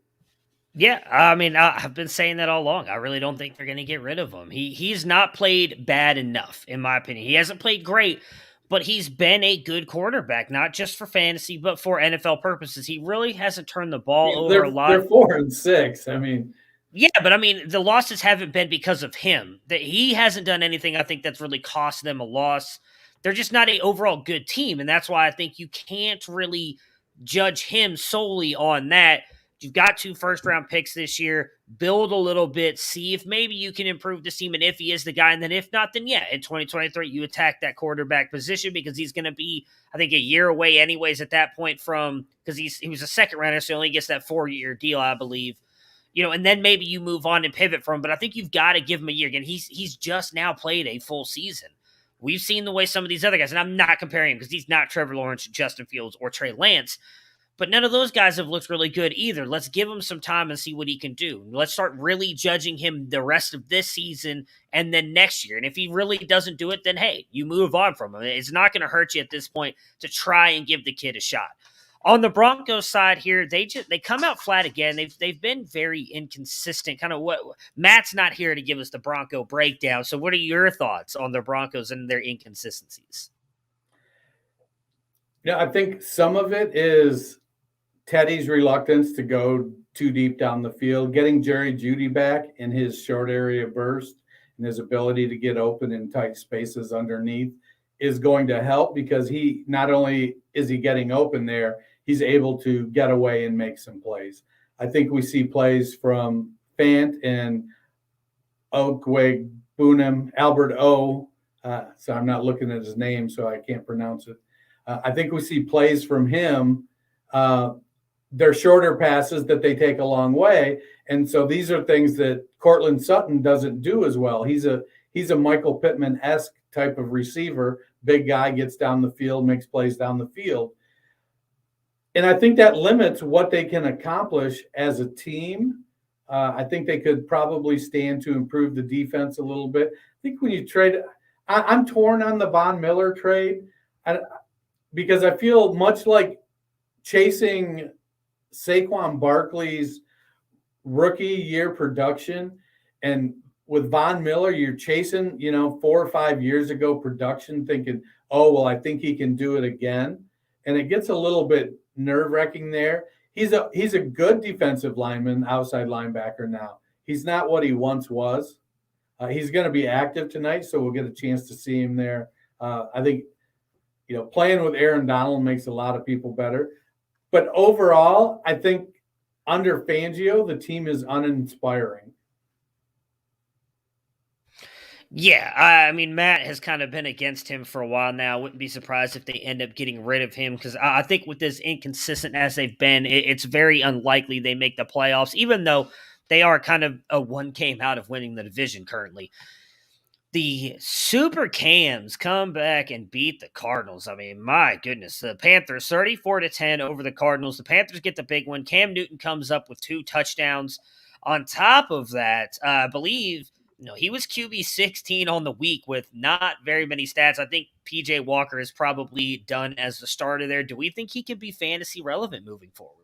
Yeah, I mean, I've been saying that all along. I really don't think they're going to get rid of him. He's not played bad enough, in my opinion. He hasn't played great, but he's been a good quarterback, not just for fantasy, but for NFL purposes. He really hasn't turned the ball over a lot. They're 4-6. I mean, yeah, but I mean, the losses haven't been because of him. That he hasn't done anything, I think, that's really cost them a loss. They're just not an overall good team, and that's why I think you can't really judge him solely on that. You've got 2 first-round picks this year. Build a little bit. See if maybe you can improve this team, and if he is the guy. And then if not, then yeah, in 2023, you attack that quarterback position because he's going to be, I think, a year away anyways at that point from – because he was a second rounder, so he only gets that 4-year deal, I believe. And then maybe you move on and pivot from him. But I think you've got to give him a year. Again, he's just now played a full season. We've seen the way some of these other guys – and I'm not comparing him because he's not Trevor Lawrence, Justin Fields, or Trey Lance – but none of those guys have looked really good either. Let's give him some time and see what he can do. Let's start really judging him the rest of this season and then next year. And if he really doesn't do it, then hey, you move on from him. It's not going to hurt you at this point to try and give the kid a shot. On the Broncos side here, they come out flat again. They've been very inconsistent. Kind of what Matt's not here to give us the Bronco breakdown. So what are your thoughts on the Broncos and their inconsistencies? Yeah, I think some of it is Teddy's reluctance to go too deep down the field, getting Jerry Jeudy back in his short area burst and his ability to get open in tight spaces underneath is going to help because he not only is he getting open there, he's able to get away and make some plays. I think we see plays from Fant and Okwuegbunam, Albert O. So I'm not looking at his name, so I can't pronounce it. I think we see plays from him. They're shorter passes that they take a long way. And so these are things that Cortland Sutton doesn't do as well. He's a Michael Pittman-esque type of receiver. Big guy, gets down the field, makes plays down the field. And I think that limits what they can accomplish as a team. I think they could probably stand to improve the defense a little bit. I think when you trade – I'm torn on the Von Miller trade because I feel much like chasing – Saquon Barkley's rookie year production, and with Von Miller, you're chasing, 4 or 5 years ago production, thinking, oh, well, I think he can do it again. And it gets a little bit nerve-wracking there. He's a good defensive lineman, outside linebacker now. He's not what he once was. He's going to be active tonight, so we'll get a chance to see him there. I think, playing with Aaron Donald makes a lot of people better. But overall, I think under Fangio, the team is uninspiring. Yeah, I mean, Matt has kind of been against him for a while now. Wouldn't be surprised if they end up getting rid of him because I think with as inconsistent as they've been, it's very unlikely they make the playoffs, even though they are kind of a one game out of winning the division currently. The Super Cams come back and beat the Cardinals. I mean, my goodness. The Panthers 34-10 over the Cardinals. The Panthers get the big one. Cam Newton comes up with 2 touchdowns. On top of that, I believe he was QB 16 on the week with not very many stats. I think PJ Walker is probably done as the starter there. Do we think he can be fantasy relevant moving forward?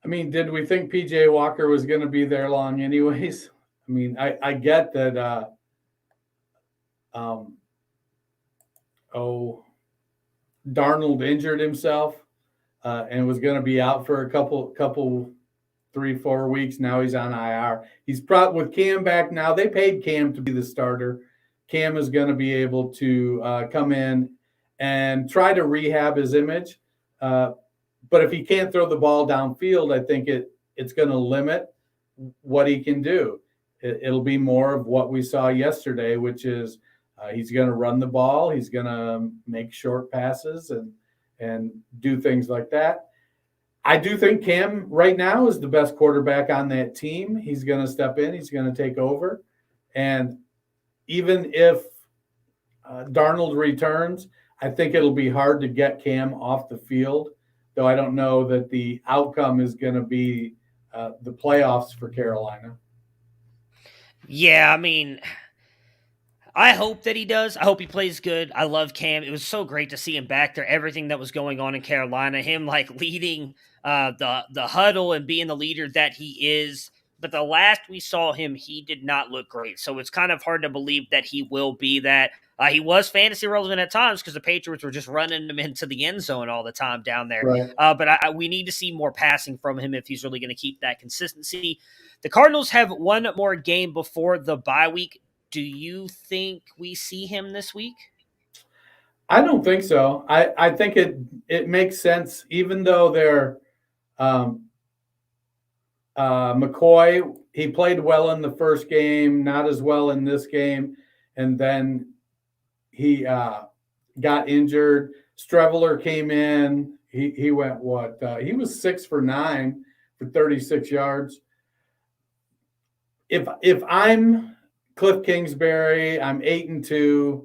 I mean, did we think PJ Walker was going to be there long anyways? I mean, I get that Darnold injured himself and was going to be out for a couple 3-4 weeks. Now he's on IR. He's with Cam back now. They paid Cam to be the starter. Cam is going to be able to come in and try to rehab his image. But if he can't throw the ball downfield, I think it's going to limit what he can do. It'll be more of what we saw yesterday, which is he's going to run the ball. He's going to make short passes and do things like that. I do think Cam right now is the best quarterback on that team. He's going to step in. He's going to take over. And even if Darnold returns, I think it'll be hard to get Cam off the field, though I don't know that the outcome is going to be the playoffs for Carolina. Yeah, I mean, I hope that he does. I hope he plays good. I love Cam. It was so great to see him back there. Everything that was going on in Carolina, him like leading the huddle and being the leader that he is. But the last we saw him, he did not look great. So it's kind of hard to believe that he will be that. He was fantasy relevant at times because the Patriots were just running him into the end zone all the time down there. Right. But we need to see more passing from him if he's really going to keep that consistency. The Cardinals have one more game before the bye week. Do you think we see him this week? I don't think so. I think it makes sense, even though they're McCoy, he played well in the first game, not as well in this game, and then he got injured. Streveler came in. He went what? He was 6 for 9 for 36 yards. If I'm Cliff Kingsbury, I'm 8-2.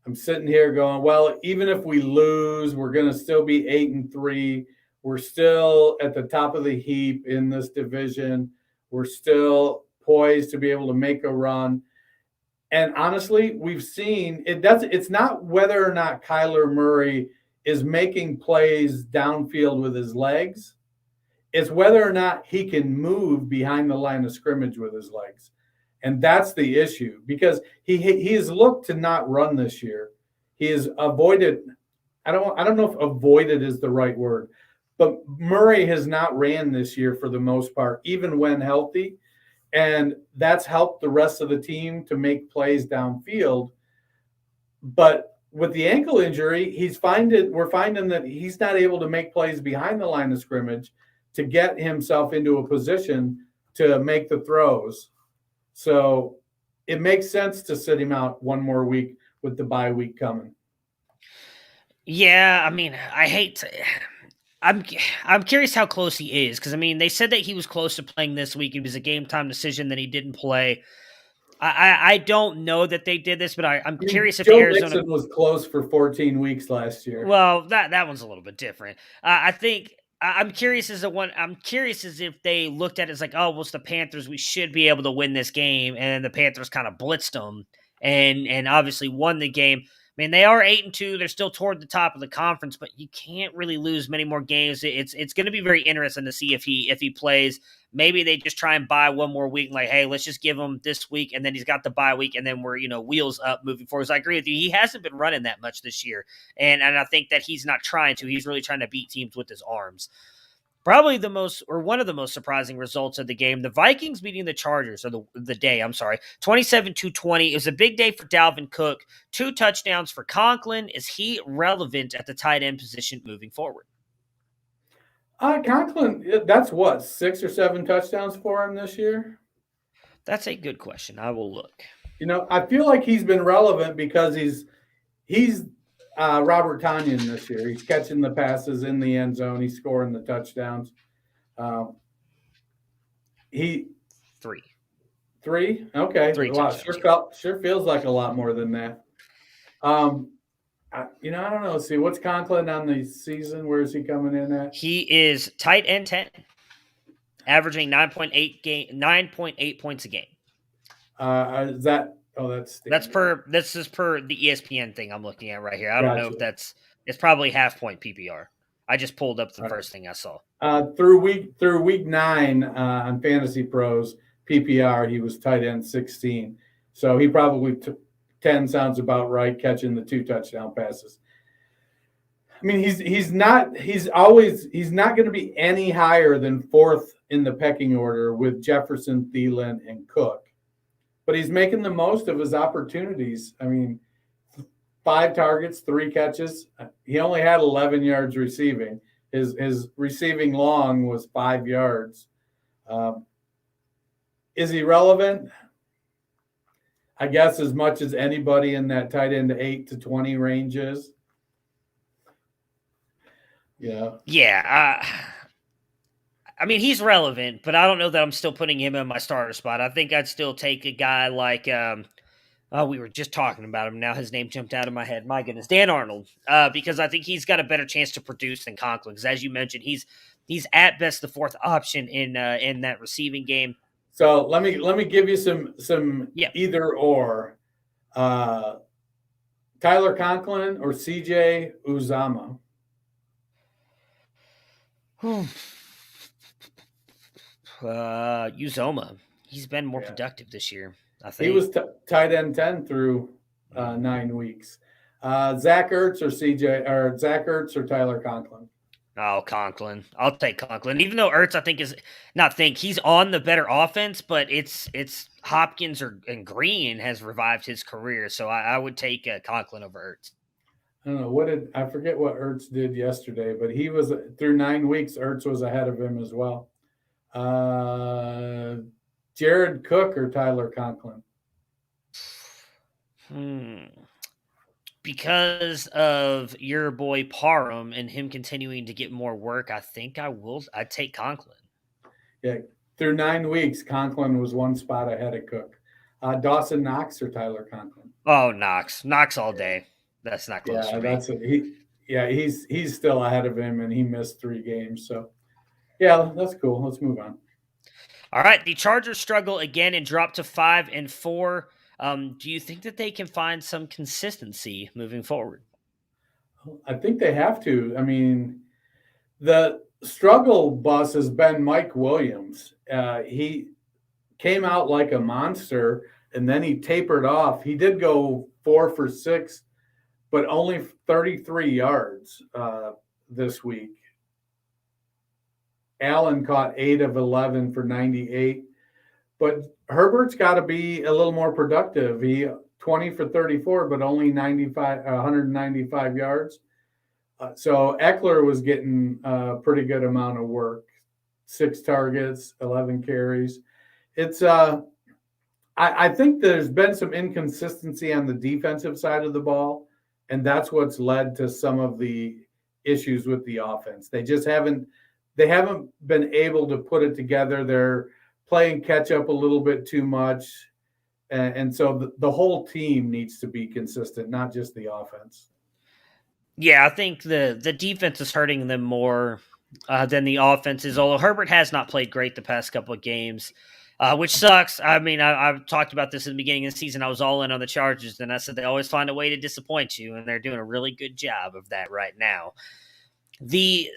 I'm sitting here going, well, even if we lose, we're going to still be 8-3. We're still at the top of the heap in this division. We're still poised to be able to make a run. And honestly, we've seen it's not whether or not Kyler Murray is making plays downfield with his legs. It's whether or not he can move behind the line of scrimmage with his legs. And that's the issue, because he has looked to not run this year. He has avoided, I don't know if avoided is the right word, but Murray has not ran this year for the most part, even when healthy. And that's helped the rest of the team to make plays downfield. But with the ankle injury, we're finding that he's not able to make plays behind the line of scrimmage to get himself into a position to make the throws. So it makes sense to sit him out one more week with the bye week coming. Yeah, I mean, I'm curious how close he is, because I mean, they said that he was close to playing this week. It was a game time decision that he didn't play. I don't know that they did this, but I'm curious if Joe Arizona Mixon was close for 14 weeks last year. Well, that one's a little bit different. I think I'm curious as if they looked at it as like, oh, well, it's the Panthers. We should be able to win this game, and the Panthers kind of blitzed them and obviously won the game. I mean, they are 8-2. They're still toward the top of the conference, but you can't really lose many more games. It's going to be very interesting to see if he plays. Maybe they just try and buy one more week. Like, hey, let's just give him this week, and then he's got the bye week, and then we're wheels up moving forward. So I agree with you. He hasn't been running that much this year, and I think that he's not trying to. He's really trying to beat teams with his arms. Probably one of the most surprising results of the game, the Vikings beating the Chargers, or the day, 27-20. It was a big day for Dalvin Cook. 2 touchdowns for Conklin. Is he relevant at the tight end position moving forward? Conklin, that's what, 6 or 7 touchdowns for him this year? That's a good question. I will look. I feel like he's been relevant because he's Robert Tonyan this year. He's catching the passes in the end zone. He's scoring the touchdowns. Three? Okay. 3 wow, touchdowns. sure feels like a lot more than that. I don't know. Let's see. What's Conklin on the season? Where is he coming in at? He is tight end 10, averaging 9.8 points a game. Is that? Oh, this is per the ESPN thing I'm looking at right here. I don't know if it's probably half point PPR. I just pulled up the first thing I saw. Through week 9 on Fantasy Pros PPR, he was tight end 16. So he probably 10 sounds about right, catching the 2 touchdown passes. I mean, he's not going to be any higher than 4th in the pecking order with Jefferson, Thielen, and Cook. But he's making the most of his opportunities. I mean, 5 targets, 3 catches. He only had 11 yards receiving. His receiving long was 5 yards. Is he relevant? I guess as much as anybody in that tight end 8 to 20 range is. Yeah. Yeah. I mean, he's relevant, but I don't know that I'm still putting him in my starter spot. I think I'd still take a guy like, we were just talking about him. Now his name jumped out of my head. My goodness, Dan Arnold, because I think he's got a better chance to produce than Conklin. Because as you mentioned, he's at best the 4th option in that receiving game. So let me give you some either or. Tyler Conklin or CJ Uzomah. Uzomah. He's been more productive this year, I think. He was tight end 10 through 9 weeks. Zach Ertz or Tyler Conklin? Oh, Conklin. I'll take Conklin. Even though Ertz, he's on the better offense, but it's Hopkins and Green has revived his career, so I would take Conklin over Ertz. I don't know. I forget what Ertz did yesterday, but he was through 9 weeks, Ertz was ahead of him as well. Jared Cook or Tyler Conklin? Because of your boy Parham and him continuing to get more work, I think I'd take Conklin. Yeah, through 9 weeks, Conklin was one spot ahead of Cook. Dawson Knox or Tyler Conklin? Oh, Knox all day. That's not close for me. He's still ahead of him, and he missed 3 games. So, yeah, that's cool. Let's move on. All right, the Chargers struggle again and drop to 5-4. Do you think that they can find some consistency moving forward? I think they have to. I mean, the struggle bus has been Mike Williams. He came out like a monster, and then he tapered off. He did go 4 for 6, but only 33 yards this week. Allen caught 8 of 11 for 98. But Herbert's got to be a little more productive. He 20 for 34, but only 195 yards. So Eckler was getting a pretty good amount of work. 6 targets, 11 carries. It's I think there's been some inconsistency on the defensive side of the ball, and that's what's led to some of the issues with the offense. They haven't been able to put it together. They're playing catch up a little bit too much. And so the whole team needs to be consistent, not just the offense. Yeah, I think the defense is hurting them more than the offense is, although Herbert has not played great the past couple of games, which sucks. I mean, I've talked about this in the beginning of the season. I was all in on the Chargers, and I said they always find a way to disappoint you, and they're doing a really good job of that right now. The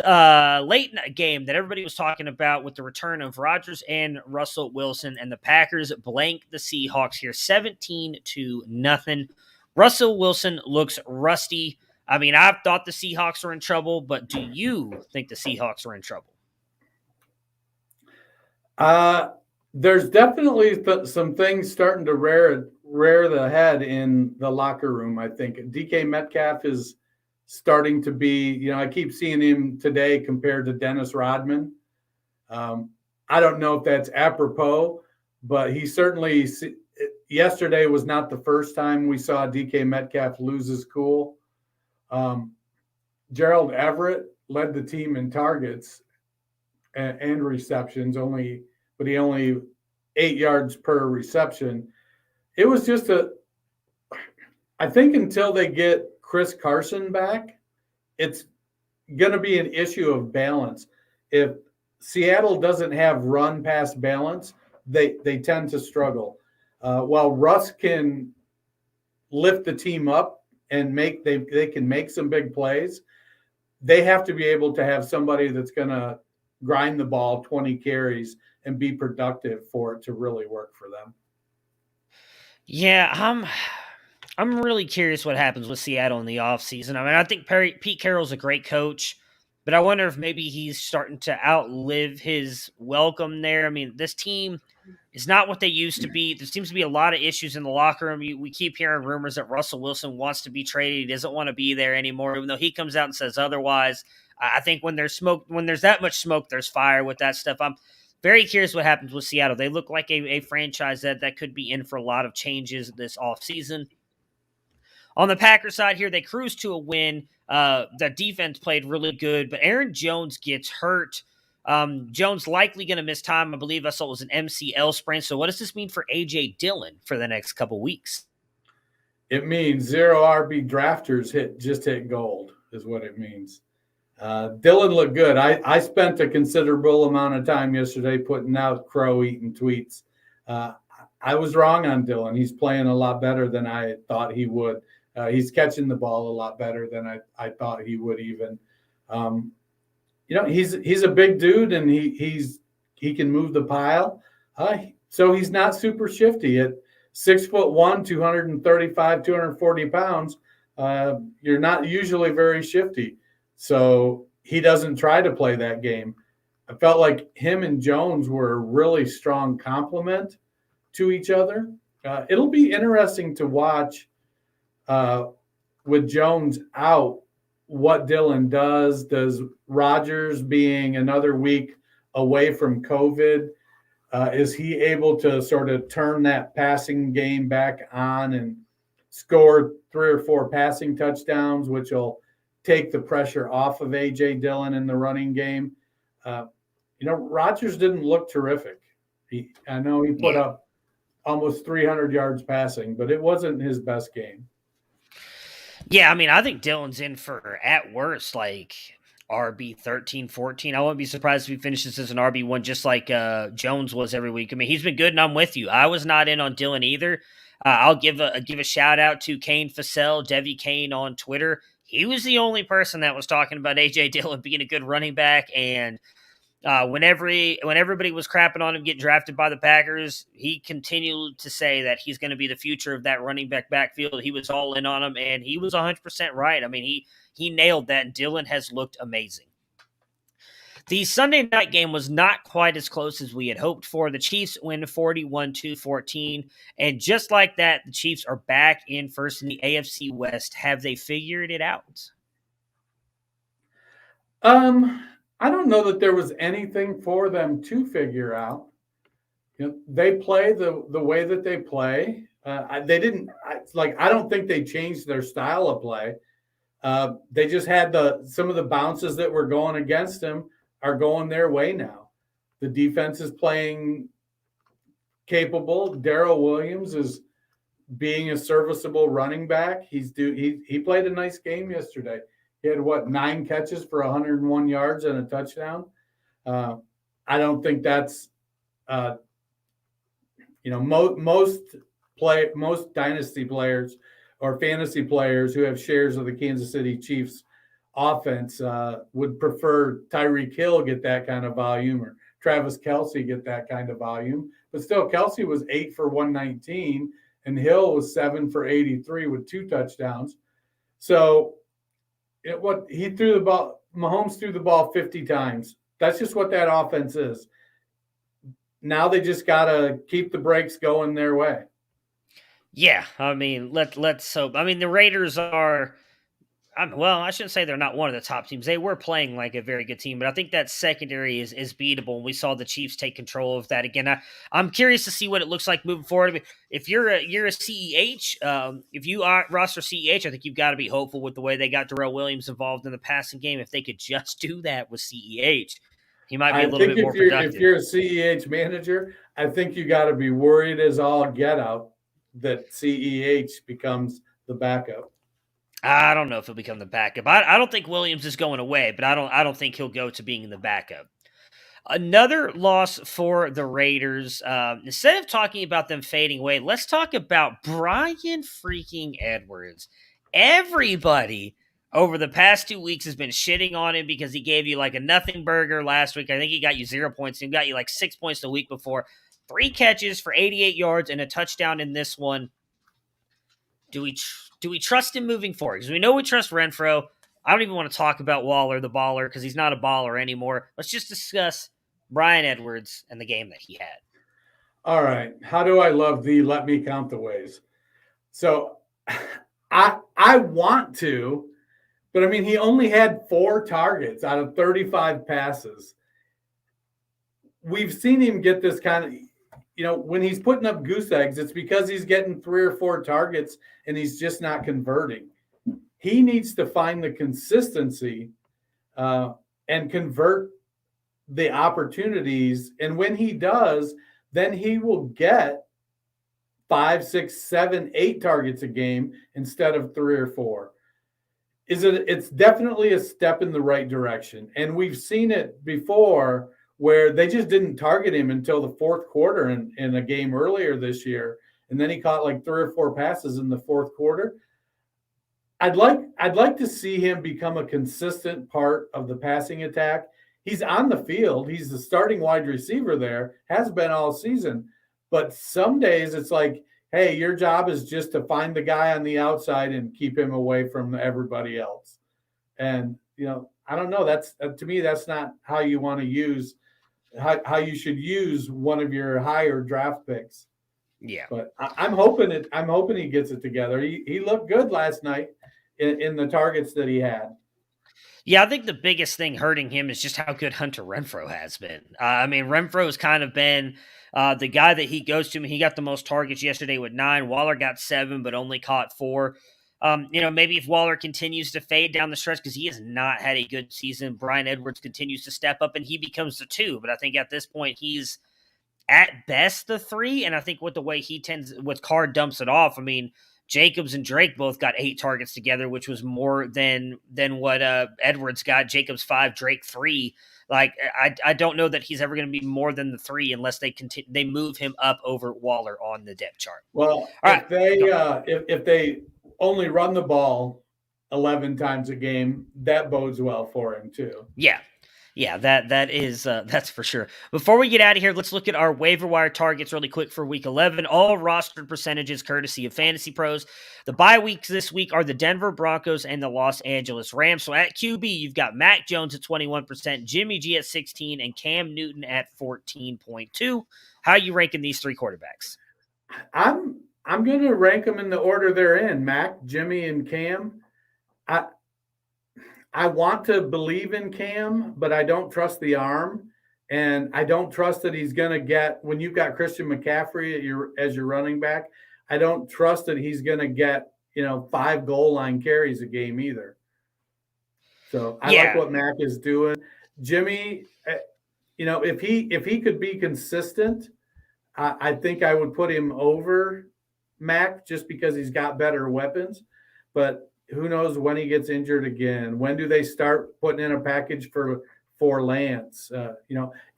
late night game that everybody was talking about with the return of Rodgers and Russell Wilson, and the Packers blank the Seahawks here 17-0. Russell Wilson looks rusty. I mean, I thought the Seahawks were in trouble, but do you think the Seahawks are in trouble? There's definitely some things starting to rear the head in the locker room, I think. DK Metcalf is starting to be, I keep seeing him today compared to Dennis Rodman. I don't know if that's apropos, but he certainly, yesterday was not the first time we saw DK Metcalf lose his cool. Gerald Everett led the team in targets and receptions, but he only 8 yards per reception. It was just I think until they get Chris Carson back, it's going to be an issue of balance. If Seattle doesn't have run pass balance, they tend to struggle. While Russ can lift the team up and they can make some big plays, they have to be able to have somebody that's going to grind the ball 20 carries and be productive for it to really work for them. Yeah, I'm really curious what happens with Seattle in the offseason. I mean, I think Pete Carroll's a great coach, but I wonder if maybe he's starting to outlive his welcome there. I mean, this team is not what they used to be. There seems to be a lot of issues in the locker room. We keep hearing rumors that Russell Wilson wants to be traded. He doesn't want to be there anymore, even though he comes out and says otherwise. I think when there's that much smoke, there's fire with that stuff. I'm very curious what happens with Seattle. They look like a franchise that could be in for a lot of changes this offseason. On the Packers side here, they cruise to a win. The defense played really good, but Aaron Jones gets hurt. Jones likely going to miss time. I believe I saw it was an MCL sprain. So what does this mean for A.J. Dillon for the next couple weeks? It means 0 RB drafters hit gold is what it means. Dillon looked good. I spent a considerable amount of time yesterday putting out crow-eating tweets. I was wrong on Dillon. He's playing a lot better than I thought he would. He's catching the ball a lot better than I thought he would even. He's a big dude, and he can move the pile. So he's not super shifty. At 6'1", 235, 240 pounds, you're not usually very shifty. So he doesn't try to play that game. I felt like him and Jones were a really strong complement to each other. It'll be interesting to watch with Jones out what Dillon does. Does Rodgers being another week away from COVID. Is he able to sort of turn that passing game back on and score 3 or 4 passing touchdowns, which will take the pressure off of A.J. Dillon in the running game? Rodgers didn't look terrific. I know he put up almost 300 yards passing, but it wasn't his best game. Yeah, I mean, I think Dillon's in for, at worst, like RB 13, 14. I wouldn't be surprised if he finishes as an RB1 just like Jones was every week. I mean, he's been good, and I'm with you. I was not in on Dillon either. I'll give a shout out to Kane Fassell, Devi Kane on Twitter. He was the only person that was talking about A.J. Dillon being a good running back, and when everybody was crapping on him getting drafted by the Packers, he continued to say that he's going to be the future of that running back backfield. He was all in on him, and he was 100% right. I mean, he nailed that, and Dillon has looked amazing. The Sunday night game was not quite as close as we had hoped for. The Chiefs win 41-14, and just like that, the Chiefs are back in first in the AFC West. Have they figured it out? I don't know that there was anything for them to figure out. They play the way that they play. They didn't I don't think they changed their style of play. They just had some of the bounces that were going against them are going their way now. The defense is playing capable. Darrell Williams is being a serviceable running back. He played a nice game yesterday. He had 9 catches for 101 yards and a touchdown. I don't think that's most dynasty players or fantasy players who have shares of the Kansas City Chiefs offense would prefer Tyreek Hill get that kind of volume or Travis Kelce get that kind of volume. But still, Kelce was 8 for 119 and Hill was 7 for 83 with 2 touchdowns. So he threw the ball, Mahomes threw the ball 50 times. That's just what that offense is. Now they just got to keep the brakes going their way. Yeah, I mean, let's hope. I mean, the Raiders are, I shouldn't say they're not one of the top teams. They were playing like a very good team, but I think that secondary is beatable. And we saw the Chiefs take control of that again. I'm curious to see what it looks like moving forward. I mean, if you're a CEH, if you are roster CEH, I think you've got to be hopeful with the way they got Darrell Williams involved in the passing game. If they could just do that with CEH, he might be a little bit more productive. If you're a CEH manager, I think you got to be worried as all get out that CEH becomes the backup. I don't know if he'll become the backup. I don't think Williams is going away, but I don't think he'll go to being the backup. Another loss for the Raiders. Instead of talking about them fading away, let's talk about Brian freaking Edwards. Everybody over the past 2 weeks has been shitting on him because he gave you like a nothing burger last week. I think he got you 0 points. He got you like 6 points the week before. 3 catches for 88 yards and a touchdown in this one. Do we trust him moving forward? Because we know we trust Renfro. I don't even want to talk about Waller, the baller, because he's not a baller anymore. Let's just discuss Brian Edwards and the game that he had. All right. How do I love thee? Let me count the ways. So I want to, but I mean, he only had 4 targets out of 35 passes. We've seen him get this kind of, when he's putting up goose eggs, it's because he's getting 3 or 4 targets and he's just not converting. He needs to find the consistency and convert the opportunities. And when he does, then he will get 5, 6, 7, 8 targets a game instead of 3 or 4. It's definitely a step in the right direction. And we've seen it before where they just didn't target him until the 4th quarter in a game earlier this year. And then he caught like 3 or 4 passes in the 4th quarter. I'd like to see him become a consistent part of the passing attack. He's on the field. He's the starting wide receiver there, has been all season. But some days it's like, hey, your job is just to find the guy on the outside and keep him away from everybody else. And, I don't know. That's to me, that's not how you want to use how you should use one of your higher draft picks. Yeah. But I'm hoping he gets it together. He looked good last night in the targets that he had. Yeah, I think the biggest thing hurting him is just how good Hunter Renfrow has been. I mean, Renfrow has kind of been the guy that he goes to. I mean, he got the most targets yesterday with 9. Waller got 7, but only caught 4. Maybe if Waller continues to fade down the stretch because he has not had a good season, Bryan Edwards continues to step up and he becomes the 2. But I think at this point he's at best the 3, and I think with the way he with Carr dumps it off, I mean, Jacobs and Drake both got 8 targets together, which was more than what Edwards got. Jacobs 5, Drake 3. Like I don't know that he's ever going to be more than the 3 unless they move him up over Waller on the depth chart. Well, if they only run the ball 11 times a game, that bodes well for him too. Yeah, that is that's for sure. Before we get out of here, let's look at our waiver wire targets really quick for Week 11. All rostered percentages courtesy of Fantasy Pros. The bye weeks this week are the Denver Broncos and the Los Angeles Rams. So at QB, you've got Mac Jones at 21%, Jimmy G at 16%, and Cam Newton at 14.2%. How are you ranking these 3 quarterbacks? I'm going to rank them in the order they're in: Mac, Jimmy, and Cam. I want to believe in Cam, but I don't trust the arm, and I don't trust that he's going to get, when you've got Christian McCaffrey as your running back, I don't trust that he's going to get 5 goal line carries a game either. So I like what Mac is doing. Jimmy, if he could be consistent, I think I would put him over Mac just because he's got better weapons, but who knows when he gets injured again? When do they start putting in a package for Lance?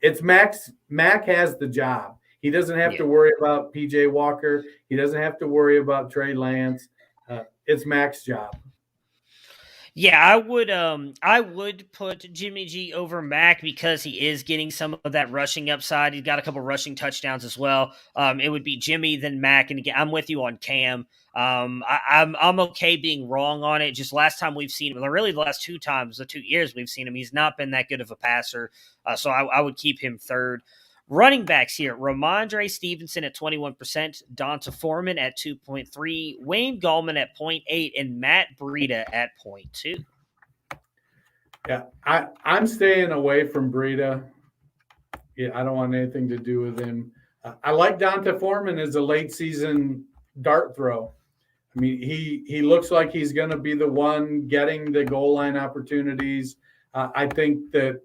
It's Max. Mac has the job. He doesn't have to worry about PJ Walker. He doesn't have to worry about Trey Lance. It's Mac's job. Yeah, I would put Jimmy G over Mac because he is getting some of that rushing upside. He's got a couple rushing touchdowns as well. It would be Jimmy, then Mac, and again, I'm with you on Cam. I'm okay being wrong on it. Just last time we've seen him, really the last 2 times, the 2 years we've seen him, he's not been that good of a passer. So I would keep him third. Running backs here: Ramondre Stevenson at 21%, Donta Foreman at 2.3, Wayne Gallman at 0.8, and Matt Breida at 0.2. Yeah, I'm staying away from Breida. Yeah, I don't want anything to do with him. I like Donta Foreman as a late season dart throw. I mean, he looks like he's going to be the one getting the goal line opportunities. I think that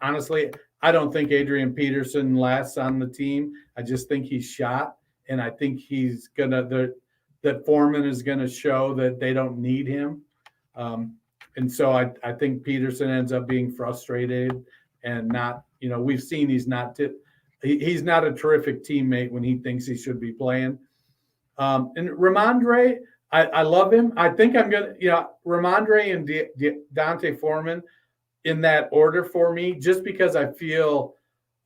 honestly, I don't think Adrian Peterson lasts on the team. I just think he's shot, and I think he's that Foreman is gonna show that they don't need him, and so I think Peterson ends up being frustrated and not. We've seen he's not a terrific teammate when he thinks he should be playing. And Ramondre, I love him. I think I'm gonna Ramondre and Donta Foreman in that order for me, just because I feel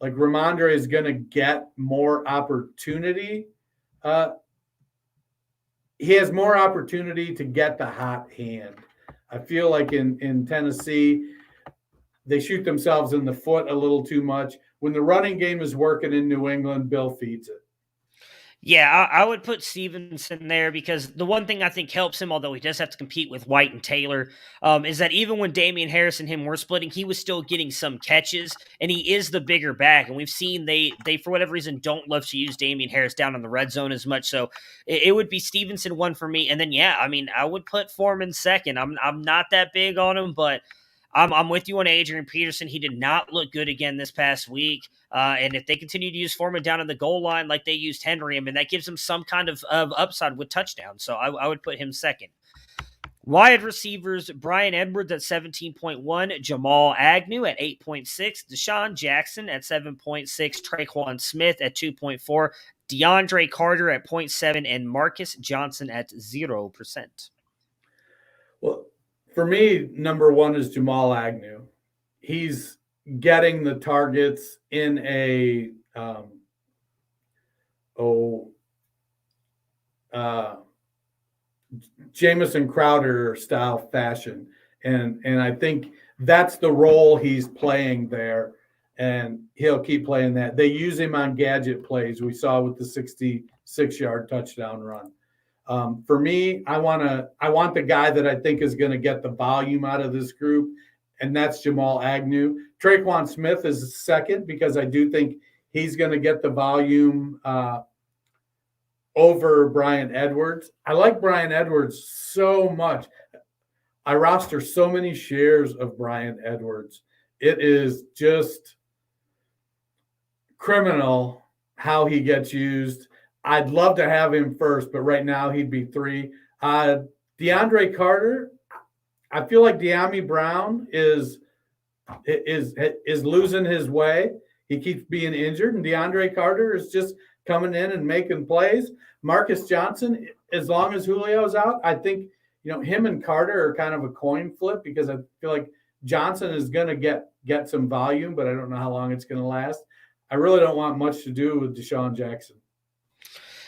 like Ramondre is going to get more opportunity. He has more opportunity to get the hot hand. I feel like in Tennessee, they shoot themselves in the foot a little too much. When the running game is working in New England, Bill feeds it. Yeah, I would put Stevenson there because the one thing I think helps him, although he does have to compete with White and Taylor, is that even when Damian Harris and him were splitting, he was still getting some catches, and he is the bigger back. And we've seen they for whatever reason, don't love to use Damian Harris down in the red zone as much. So it would be Stevenson 1 for me. And then, I would put Foreman second. I'm not that big on him, but I'm with you on Adrian Peterson. He did not look good again this past week. And if they continue to use Foreman down in the goal line like they used Henry, that gives them some kind of upside with touchdowns. So I would put him second. Wide receivers: Bryan Edwards at 17.1, Jamal Agnew at 8.6, Deshaun Jackson at 7.6, Traquan Smith at 2.4, Deandre Carter at 0.7, and Marcus Johnson at 0%. Well, for me, number 1 is Jamal Agnew. He's getting the targets in a Jamison Crowder style fashion. And I think that's the role he's playing there, and he'll keep playing that. They use him on gadget plays. We saw with the 66-yard touchdown run. For me, I want the guy that I think is going to get the volume out of this group, and that's Jamal Agnew. Traquan Smith is second because I do think he's going to get the volume over Bryan Edwards. I like Bryan Edwards so much. I roster so many shares of Bryan Edwards. It is just criminal how he gets used. I'd love to have him first, but right now he'd be 3. Deandre Carter, I feel like De'Ami Brown is losing his way. He keeps being injured, and DeAndre Carter is just coming in and making plays. Marcus Johnson, as long as Julio's out, I think him and Carter are kind of a coin flip because I feel like Johnson is going to get some volume, but I don't know how long it's going to last. I really don't want much to do with Deshaun Jackson.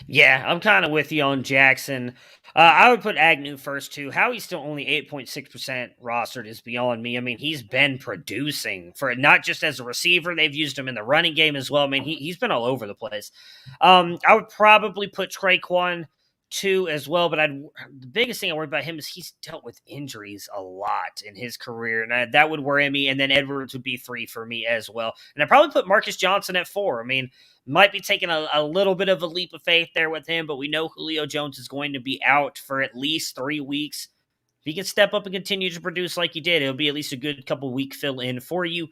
Yeah, I'm kind of with you on Jackson. I would put Agnew first, too. How he's still only 8.6% rostered is beyond me. I mean, he's been producing for not just as a receiver. They've used him in the running game as well. I mean, he's been all over the place. I would probably put Traquan 2 as well, but the biggest thing I worry about him is he's dealt with injuries a lot in his career, and that would worry me, and then Edwards would be 3 for me as well. And I'd probably put Marcus Johnson at 4. I mean, might be taking a little bit of a leap of faith there with him, but we know Julio Jones is going to be out for at least 3 weeks. If he can step up and continue to produce like he did, it'll be at least a good couple week fill in for you.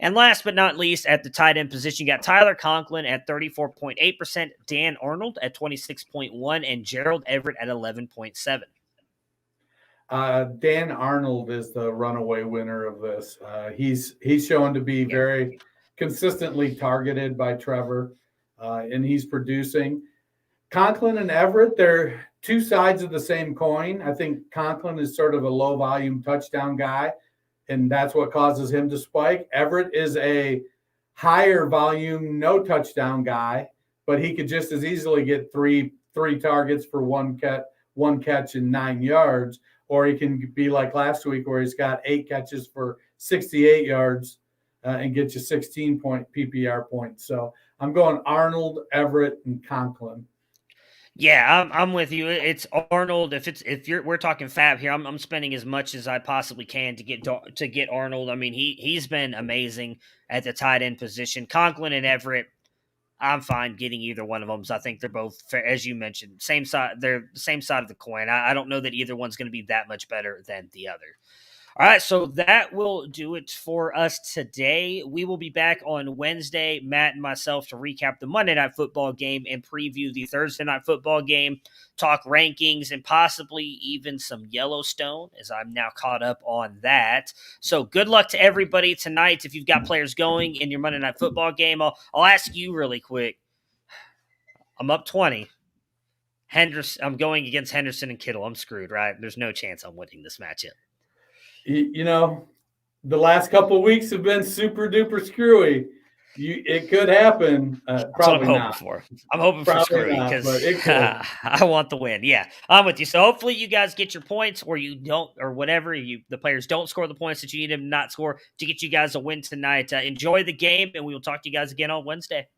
And last but not least, at the tight end position, you got Tyler Conklin at 34.8%, Dan Arnold at 26.1%, and Gerald Everett at 11.7%. Dan Arnold is the runaway winner of this. He's shown to be very consistently targeted by Trevor, and he's producing. Conklin and Everett, they're two sides of the same coin. I think Conklin is sort of a low-volume touchdown guy, and that's what causes him to spike. Everett is a higher volume, no touchdown guy, but he could just as easily get three targets for one catch and 9 yards, or he can be like last week where he's got 8 catches for 68 yards and get you 16-point PPR points. So I'm going Arnold, Everett, and Conklin. Yeah, I'm with you. It's Arnold. We're talking fab here, I'm spending as much as I possibly can to get Arnold. I mean, he's been amazing at the tight end position. Conklin and Everett, I'm fine getting either one of them. So I think they're both, as you mentioned, same side. They're the same side of the coin. I don't know that either one's going to be that much better than the other. All right, so that will do it for us today. We will be back on Wednesday, Matt and myself, to recap the Monday Night Football game and preview the Thursday Night Football game, talk rankings, and possibly even some Yellowstone, as I'm now caught up on that. So good luck to everybody tonight. If you've got players going in your Monday Night Football game, I'll ask you really quick. I'm up 20. I'm going against Henderson and Kittle. I'm screwed, right? There's no chance I'm winning this matchup. The last couple of weeks have been super duper screwy. It could happen. Probably not. I'm hoping for screwy because I want the win. Yeah, I'm with you. So hopefully you guys get your points, or you don't, or whatever. The players don't score the points that you need them to not score to get you guys a win tonight. Enjoy the game, and we will talk to you guys again on Wednesday.